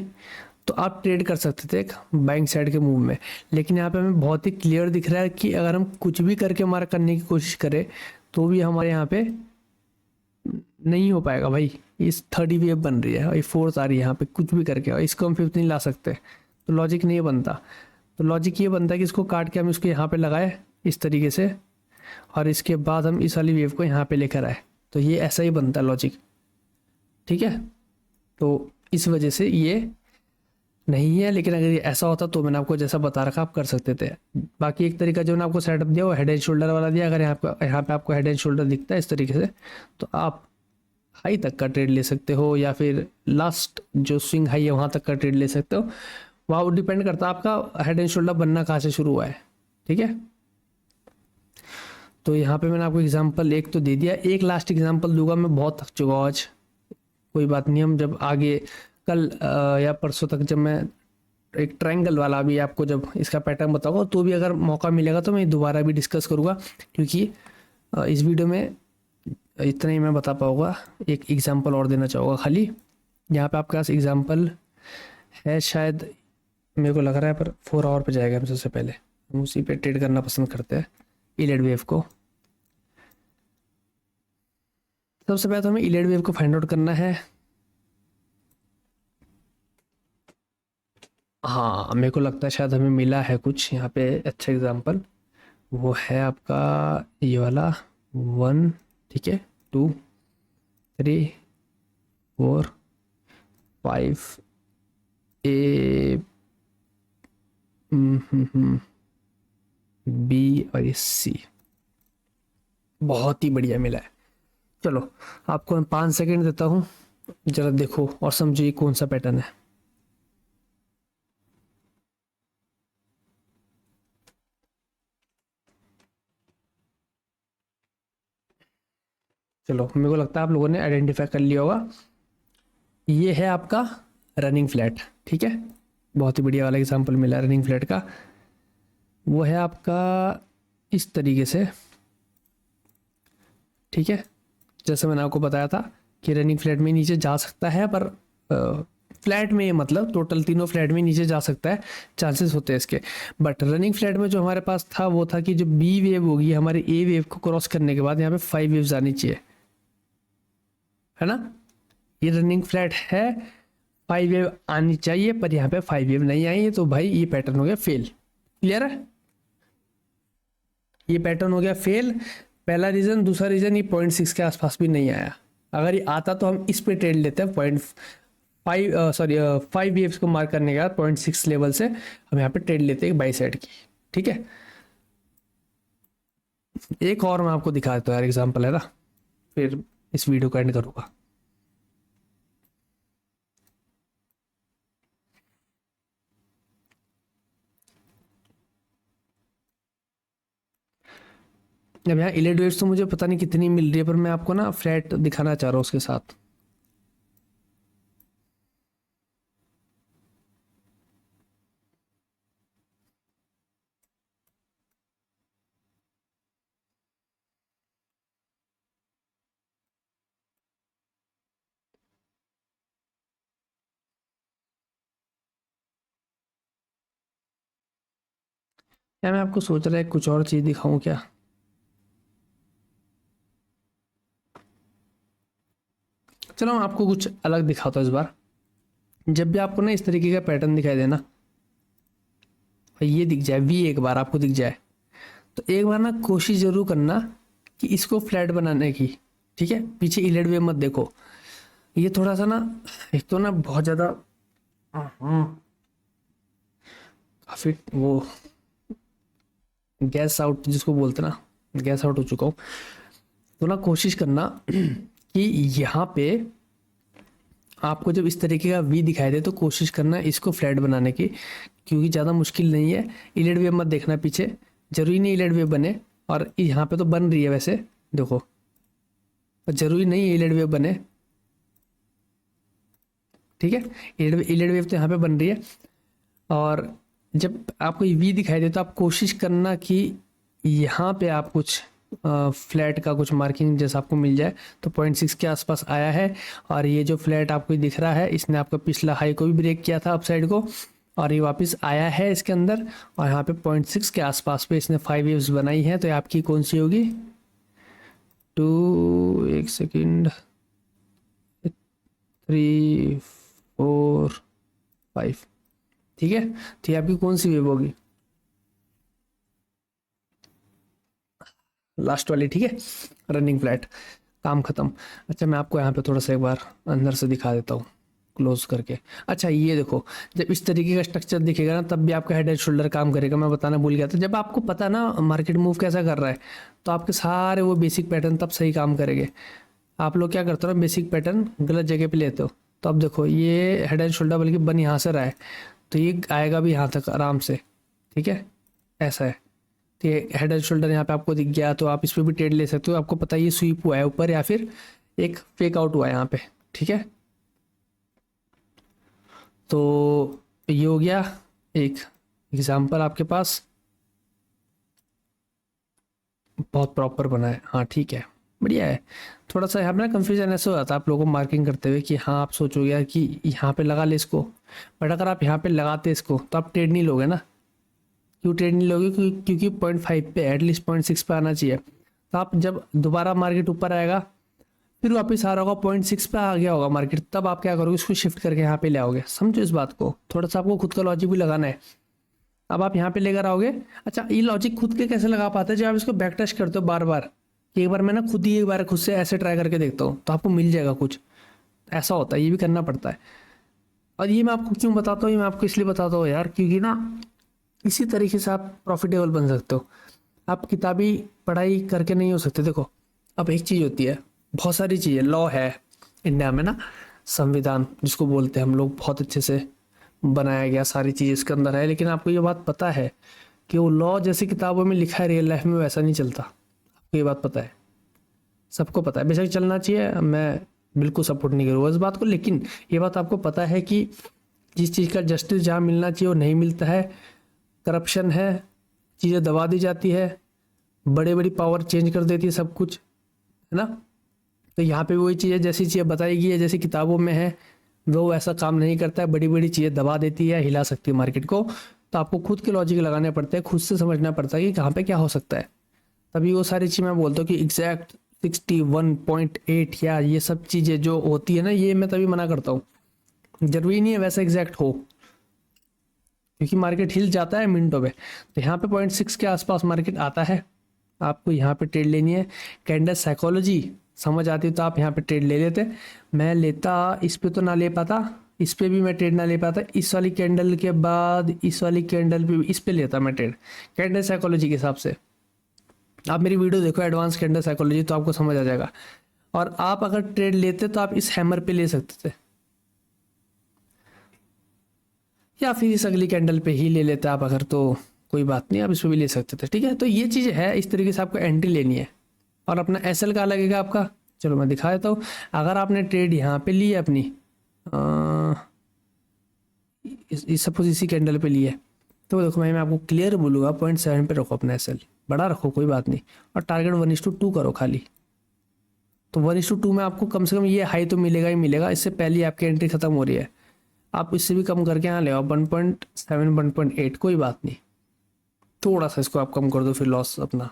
तो आप ट्रेड कर सकते थे एक बाइंग साइड के मूव में। लेकिन यहाँ पे हमें बहुत ही क्लियर दिख रहा है कि अगर हम कुछ भी करके मार्क करने की कोशिश करें तो भी हमारे यहाँ पे नहीं हो पाएगा भाई। इस थर्ड वेव बन रही है और ये फोर्थ आ रही है यहाँ पे, कुछ भी करके, और इसको हम फिफ्थ नहीं ला सकते, तो लॉजिक नहीं बनता। तो लॉजिक ये बनता है कि इसको काट के हम इसको यहाँ पे लगाए इस तरीके से, और इसके बाद हम इस वाली वेव को यहाँ पे लेकर आए, तो ये ऐसा ही बनता है लॉजिक, ठीक है। तो इस वजह से ये नहीं है, लेकिन अगर ये ऐसा होता तो मैंने आपको जैसा बता रखा आप कर सकते थे। बाकी एक तरीका जो मैंने आपको सेटअप दिया वो हेड एंड शोल्डर वाला दिया। अगर यहाँ पे आपको हेड एंड शोल्डर दिखता है इस तरीके से, तो आप हाई तक का ट्रेड ले सकते हो, या फिर लास्ट जो स्विंग हाई है वहाँ तक का ट्रेड ले सकते हो। वहाँ डिपेंड करता है आपका हेड एंड शोल्डर बनना कहाँ से शुरू हुआ है, ठीक है। तो यहाँ पे मैंने आपको एग्जांपल एक तो दे दिया, एक लास्ट एग्जांपल दूंगा, मैं बहुत थक चुका हूँ आज। कोई बात नहीं, हम जब आगे कल या परसों तक जब मैं एक ट्रायंगल वाला भी आपको जब इसका पैटर्न बताऊंगा, तो भी अगर मौका मिलेगा तो मैं दोबारा भी डिस्कस करूँगा, क्योंकि इस वीडियो में इतना ही मैं बता पाऊँगा। एक एग्जांपल और देना चाहूँगा खाली, यहाँ पे आपके पास एग्जांपल है शायद, मेरे को लग रहा है, पर 4 आवर पे जाएगा। हम सबसे पहले हम उसी पे ट्रेड करना पसंद करते हैं, इलेड वेव को। सबसे पहले तो हमें इलेड वेव को फाइंड आउट करना है। हाँ, मेरे को लगता है शायद हमें मिला है कुछ यहाँ पे अच्छा एग्जांपल। वो है आपका ये वाला 1, ठीक है, 2, 3, 4, 5 ए बी और ये सी। बहुत ही बढ़िया मिला है। चलो आपको मैं 5 सेकेंड देता हूँ, जरा देखो और समझो ये कौन सा पैटर्न है। चलो, मेरे को लगता है आप लोगों ने आइडेंटिफाई कर लिया होगा। ये है आपका रनिंग फ्लैट, ठीक है। बहुत ही बढ़िया वाला एग्जांपल मिला रनिंग फ्लैट का। वो है आपका इस तरीके से, ठीक है। जैसे मैंने आपको बताया था कि रनिंग फ्लैट में नीचे जा सकता है, पर फ्लैट में, मतलब टोटल तीनों फ्लैट में नीचे जा सकता है, चांसेस होते हैं इसके। बट रनिंग फ्लैट में जो हमारे पास था वो था कि जो बी वेव होगी हमारे ए वेव को क्रॉस करने के बाद यहाँ पे 5 वेव्स आनी चाहिए, है ना। ये रनिंग फ्लैट है, 5 वेव आनी चाहिए, पर यहाँ पे 5 वेव नहीं आई है, तो भाई ये पैटर्न हो गया फेल। क्लियर है, ये पैटर्न हो गया फेल, पहला रीजन। दूसरा रीजन, ये 0.6 के आसपास भी नहीं आया। अगर ये आता तो हम इस पे ट्रेड लेते हैं, 5 वेव्स को मार्क करने के बाद 0.6 लेवल से हम यहाँ पे ट्रेड लेते हैं बाई साइड की, ठीक है। एक और मैं आपको दिखा देता हूँ यार एग्जांपल, है ना, फिर इस वीडियो को एंड करूँगा। अब यहाँ इलेड वेव्स तो मुझे पता नहीं कितनी मिल रही है, पर मैं आपको ना फ्लैट दिखाना चाह रहा हूँ उसके साथ। या मैं आपको सोच रहा है कुछ और चीज़ दिखाऊं क्या? चलो मैं आपको कुछ अलग दिखाता हूँ इस बार। जब भी आपको ना इस तरीके का पैटर्न दिखाई देना और ये दिख जाए, वी एक बार आपको दिख जाए, तो एक बार ना कोशिश जरूर करना कि इसको फ्लैट बनाने की। ठीक है, पीछे इलेड वे मत देखो। ये थोड़ा सा ना, एक तो ना बहुत ज़्यादा काफ़ी वो गैस आउट जिसको बोलते ना, गैस आउट हो चुका हूँ। तो ना कोशिश करना कि यहाँ पे आपको जब इस तरीके का वी दिखाई दे तो कोशिश करना इसको फ्लैट बनाने की, क्योंकि ज़्यादा मुश्किल नहीं है। इलेड वेव मत देखना पीछे, जरूरी नहीं इलेड वेव बने। और यहाँ पे तो बन रही है वैसे, देखो, जरूरी नहीं इलेड वेव बने। ठीक है, इलेड वेव तो यहाँ पे बन रही है। और जब आपको वी दिखाई दे तो आप कोशिश करना कि यहाँ पे आप कुछ फ्लैट का कुछ मार्किंग जैसा आपको मिल जाए। तो 0.6 के आसपास आया है, और ये जो फ्लैट आपको दिख रहा है इसने आपका पिछला हाई को भी ब्रेक किया था अपसाइड को, और ये वापस आया है इसके अंदर। और यहाँ पे 0.6 के आसपास पे इसने 5 वेव्स बनाई है। तो ये आपकी कौन सी होगी? एक सेकेंड, 3 4 5। ठीक है, तो ये आपकी कौन सी वेव होगी? लास्ट वाली। ठीक है, रनिंग फ्लैट, काम खत्म। अच्छा मैं आपको यहाँ पे थोड़ा सा एक बार अंदर से दिखा देता हूँ क्लोज करके। अच्छा ये देखो, जब इस तरीके का स्ट्रक्चर दिखेगा ना तब भी आपका हेड एंड शोल्डर काम करेगा। मैं बताना भूल गया था, जब आपको पता ना मार्केट मूव कैसा कर रहा है तो आपके सारे वो बेसिक पैटर्न तब सही काम करेंगे। आप लोग क्या करते हो ना, बेसिक पैटर्न गलत जगह पे लेते हो। तो अब देखो ये हेड एंड शोल्डर बल्कि बन यहाँ से रहा है, तो ये आएगा भी यहाँ तक आराम से। ठीक है, ऐसा है। तो ये हेड एंड शोल्डर यहाँ पे आपको दिख गया, तो आप इस पर भी ट्रेड ले सकते हो। आपको पता है ये स्वीप हुआ है ऊपर या फिर एक फेक आउट हुआ है यहाँ पे। ठीक है, तो ये हो गया एक एग्जाम्पल आपके पास, बहुत प्रॉपर बना है। हाँ ठीक है, बढ़िया है। थोड़ा सा यहाँ पे ना कन्फ्यूजन ऐसा हो जाता है आप लोगों को मार्किंग करते हुए कि हाँ आप सोचोगे यार कि यहाँ पे लगा ले इसको, बट अगर आप यहाँ पे लगाते इसको तो आप ट्रेड नहीं लोगे ना। क्यों ट्रेड नहीं लोगे? क्योंकि 0.5 पे एटलीस्ट 0.6 पे आना चाहिए। तो आप जब दोबारा मार्केट ऊपर आएगा फिर वापस आ रहा होगा 0.6 पे आ गया होगा मार्केट, तब आप क्या करोगे? इसको शिफ्ट करके यहाँ पे ले आओगे। समझो इस बात को, थोड़ा सा आपको खुद का लॉजिक भी लगाना है। अब आप यहाँ पे लेकर आओगे। अच्छा ये लॉजिक खुद के कैसे लगा पाते हैं? जब आप इसको बैक टेस्ट करते हो बार बार, कि एक बार मैं ना खुद ही एक बार खुद से ऐसे ट्राई करके देखता हूँ तो आपको मिल जाएगा कुछ। ऐसा होता है, ये भी करना पड़ता है। और ये मैं आपको क्यों बताता हूँ? ये मैं आपको इसलिए बताता हूँ यार, क्योंकि ना इसी तरीके से आप प्रॉफिटेबल बन सकते हो। आप किताबी पढ़ाई करके नहीं हो सकते। देखो अब एक चीज़ होती है, बहुत सारी चीज़ें लॉ है इंडिया में ना, संविधान जिसको बोलते हैं हम लोग, बहुत अच्छे से बनाया गया, सारी चीज़ इसके अंदर है। लेकिन आपको ये बात पता है कि वो लॉ जैसे किताबों में लिखा है रियल लाइफ में वैसा नहीं चलता। आपको ये बात पता है, सबको पता है। बेशक चलना चाहिए, मैं बिल्कुल सपोर्ट नहीं करूँगा इस बात को, लेकिन ये बात आपको पता है कि जिस चीज़ का जस्टिस जहाँ मिलना चाहिए वो नहीं मिलता है, करप्शन है, चीज़ें दबा दी जाती है, बड़े बड़ी पावर चेंज कर देती है सब कुछ, है ना। तो यहाँ पे वही चीज़ें, जैसी चीज़ें बताई गई है जैसे किताबों में है, वो ऐसा काम नहीं करता है। बड़ी बड़ी चीज़ें दबा देती है, हिला सकती है मार्केट को। तो आपको खुद के लॉजिक लगाने पड़ते हैं, खुद से समझना पड़ता है कि कहाँ पे क्या हो सकता है। तभी वो सारी चीज़ मैं बोलता हूँ कि एग्जैक्ट 61.8 या ये सब चीज़ें जो होती है ना, ये मैं तभी मना करता हूँ। जरूरी नहीं है वैसा एग्जैक्ट हो, क्योंकि मार्केट हिल जाता है मिनटों में। तो यहाँ पे 0.6 के आसपास मार्केट आता है, आपको यहाँ पे ट्रेड लेनी है। कैंडल साइकोलॉजी समझ आती तो आप यहाँ पे ट्रेड ले लेते। मैं लेता, इस पे तो ना ले पाता, इस पे भी मैं ट्रेड ना ले पाता। इस वाली कैंडल के बाद इस वाली कैंडल पे, इस पे लेता मैं ट्रेड कैंडल साइकोलॉजी के हिसाब से। आप मेरी वीडियो देखो एडवांस कैंडल साइकोलॉजी, तो आपको समझ आ जाएगा। और आप अगर ट्रेड लेते तो आप इस हैमर पे ले सकते थे, या फिर इस अगली कैंडल पे ही ले लेते आप अगर, तो कोई बात नहीं, आप इस पे भी ले सकते थे। ठीक है, तो ये चीज़ है, इस तरीके से आपको एंट्री लेनी है। और अपना एसएल का लगेगा आपका, चलो मैं दिखा देता हूँ। अगर आपने ट्रेड यहाँ पे ली है अपनी, इस सपोज इसी कैंडल पे ली है, तो देखो मैं आपको क्लियर बोलूँगा 0.7 पे रखो अपना एसएल, बड़ा रखो कोई बात नहीं, और टारगेट 1:2 करो खाली। तो 1:2 में आपको कम से कम ये हाई तो मिलेगा ही मिलेगा, इससे पहले आपकी एंट्री खत्म हो रही है। आप इससे भी कम करके यहाँ ले आओ 1.7 1.8, कोई बात नहीं, थोड़ा सा इसको आप कम कर दो, फिर लॉस अपना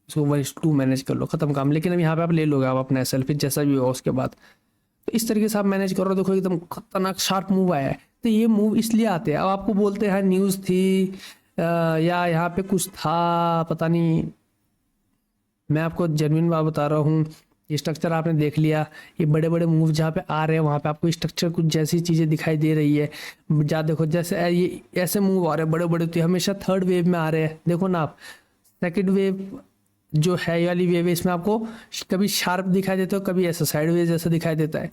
इसको 1:2 मैनेज कर लो, खत्म काम। लेकिन अब यहाँ पे आप ले लोगे आप अपना एसएल, फिर जैसा भी होगा उसके बाद। तो इस तरीके से आप मैनेज करो। देखो एकदम खतरनाक शार्प मूव आया है। तो ये मूव इसलिए आते हैं, अब आपको बोलते हैं न्यूज़ थी या यहाँ पे कुछ था पता नहीं, मैं आपको जेन्युइन बात बता रहा हूँ। ये स्ट्रक्चर आपने देख लिया, ये बड़े बड़े मूव जहाँ पे आ रहे हैं वहाँ पे आपको स्ट्रक्चर कुछ जैसी चीज़ें दिखाई दे रही है। जहाँ देखो जैसे ये ऐसे मूव आ रहे हैं बड़े बड़े, तो ये हमेशा थर्ड वेव में आ रहे हैं। देखो ना आप, सेकेंड वेव जो है ये वाली वेव है, इसमें आपको कभी शार्प दिखाई देता है, कभी ऐसा साइडवेज जैसा दिखाई देता है।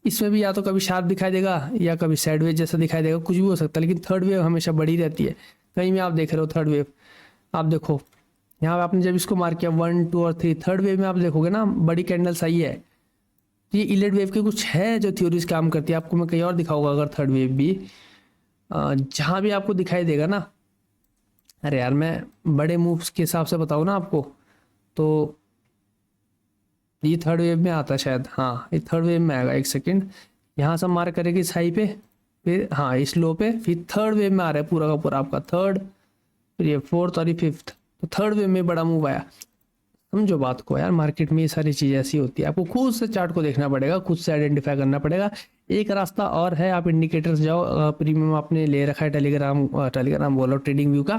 इसमें भी या तो कभी शार्प दिखाई देगा या कभी साइडवेज जैसा दिखाई देगा, कुछ भी हो सकता है, लेकिन थर्ड वेव हमेशा बड़ी रहती है। कहीं में आप देख रहे हो थर्ड वेव, आप देखो यहाँ पे आपने जब इसको मार किया 1 2 और 3, थर्ड वेव में आप देखोगे ना बड़ी कैंडल्स आई है। ये इलेट वेव के कुछ है जो थ्योरीज काम करती है, आपको मैं कहीं और दिखाऊंगा अगर थर्ड वेव भी जहाँ भी आपको दिखाई देगा ना। अरे यार मैं बड़े मूव्स के हिसाब से बताऊँ ना आपको, तो ये थर्ड वेव में आता है शायद, हाँ ये थर्ड वेव में आएगा। एक सेकेंड, यहाँ से मार करेगी इस हाई पे, फिर हाँ इस लो पे, फिर थर्ड वेव में आ रहा है पूरा का पूरा आपका थर्ड, फिर ये फोर्थ और ये फिफ्थ। तो थर्ड वेव में बड़ा मूव आया। समझो बात को यार, मार्केट में ये सारी चीज़ें ऐसी होती है, आपको खुद से चार्ट को देखना पड़ेगा, खुद से आइडेंटिफाई करना पड़ेगा। एक रास्ता और है, आप इंडिकेटर्स जाओ, प्रीमियम आपने ले रखा है टेलीग्राम बोलो ट्रेडिंग व्यू का,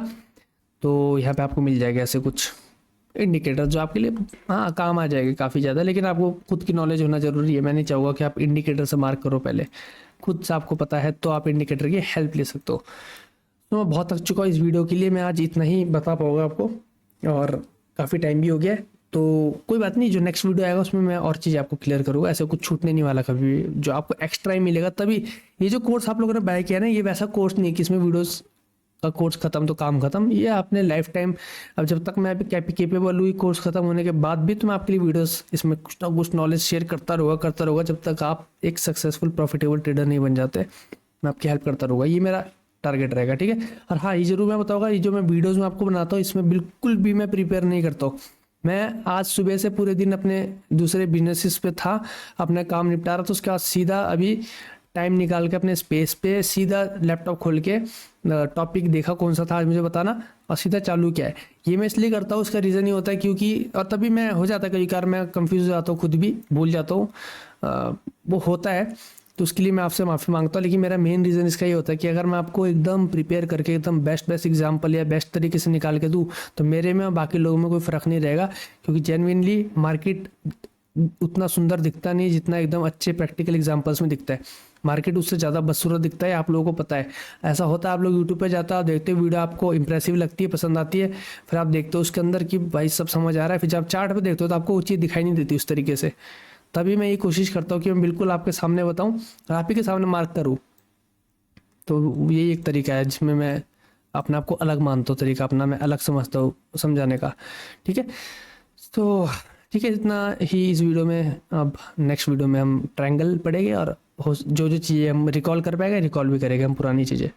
तो यहाँ पे आपको मिल जाएगा ऐसे कुछ इंडिकेटर जो आपके लिए हाँ काम आ जाएगी काफ़ी ज़्यादा। लेकिन आपको खुद की नॉलेज होना ज़रूरी है। मैं नहीं चाहूँगा कि आप इंडिकेटर से मार्क करो, पहले खुद से आपको पता है तो आप इंडिकेटर की हेल्प ले सकते हो। तो मैं बहुत थक चुका हूँ इस वीडियो के लिए, मैं आज इतना ही बता पाऊँगा आपको, और काफ़ी टाइम भी हो गया है। तो कोई बात नहीं, जो नेक्स्ट वीडियो आएगा उसमें मैं और चीज़ आपको क्लियर करूँगा, ऐसे कुछ छूटने नहीं वाला कभी भी, जो आपको एक्स्ट्रा ही मिलेगा तभी। ये जो कोर्स आप लोगों ने बाय किया ना, ये वैसा कोर्स नहीं है कि इसमें वीडियोस का कोर्स खत्म तो काम खत्म। ये आपने लाइफ टाइम, अब जब तक मैं कैपेबल हुई कोर्स खत्म होने के बाद भी, तो मैं आपके लिए वीडियोस इसमें कुछ ना कुछ नॉलेज शेयर करता रहूँगा जब तक आप एक सक्सेसफुल प्रॉफिटेबल ट्रेडर नहीं बन जाते। मैं आपकी हेल्प करता रहूँगा, ये मेरा टारगेट रहेगा। ठीक है, और हाँ ये जरूर मैं बताऊँगा, ये जो मैं वीडियोज़ में आपको बनाता हूँ इसमें बिल्कुल भी मैं प्रिपेयर नहीं करता हूँ। मैं आज सुबह से पूरे दिन अपने दूसरे बिजनेसेस पे था, अपना काम निपटा रहा था, उसके बाद सीधा अभी टाइम निकाल के अपने स्पेस पे सीधा लैपटॉप खोल के टॉपिक देखा कौन सा था आज मुझे बताना, और सीधा चालू किया है। ये मैं इसलिए करता हूँ, उसका रीज़न ये होता है क्योंकि, और तभी मैं हो जाता है कई बार मैं कंफ्यूज हो जाता हूँ, खुद भी भूल जाता हूँ, वो होता है, तो उसके लिए मैं आपसे माफ़ी मांगता हूँ। लेकिन मेरा मेन रीज़न इसका ये होता है कि अगर मैं आपको एकदम प्रिपेयर करके एकदम बेस्ट एग्जाम्पल या बेस्ट तरीके से निकाल के दूँ, तो मेरे में और बाकी लोगों में कोई फ़र्क नहीं रहेगा। क्योंकि जेन्युइनली मार्केट उतना सुंदर दिखता नहीं जितना एकदम अच्छे प्रैक्टिकल एग्जांपल्स में दिखता है। मार्केट उससे ज़्यादा बदसूरत दिखता है, आप लोगों को पता है। ऐसा होता है, आप लोग यूट्यूब पे जाते हो, आप देखते हो वीडियो, आपको इंप्रेसिव लगती है, पसंद आती है, फिर आप देखते हो उसके अंदर कि भाई सब समझ आ रहा है, फिर जब चार्ट पे देखते हो तो आपको वो चीज़ दिखाई नहीं देती उस तरीके से। तभी मैं ये कोशिश करता हूँ कि मैं बिल्कुल आपके सामने बताऊँ और आप ही के सामने मार्क करूँ। तो यही एक तरीका है जिसमें मैं अपने आप को अलग मानता हूँ, तरीका अपना मैं अलग समझता हूँ समझाने का। ठीक है, तो ठीक है, इतना ही इस वीडियो में। अब नेक्स्ट वीडियो में हम ट्रायंगल पढ़ेंगे, और जो जो चीज़ें हम रिकॉल कर पाएंगे रिकॉल भी करेंगे हम पुरानी चीज़ें।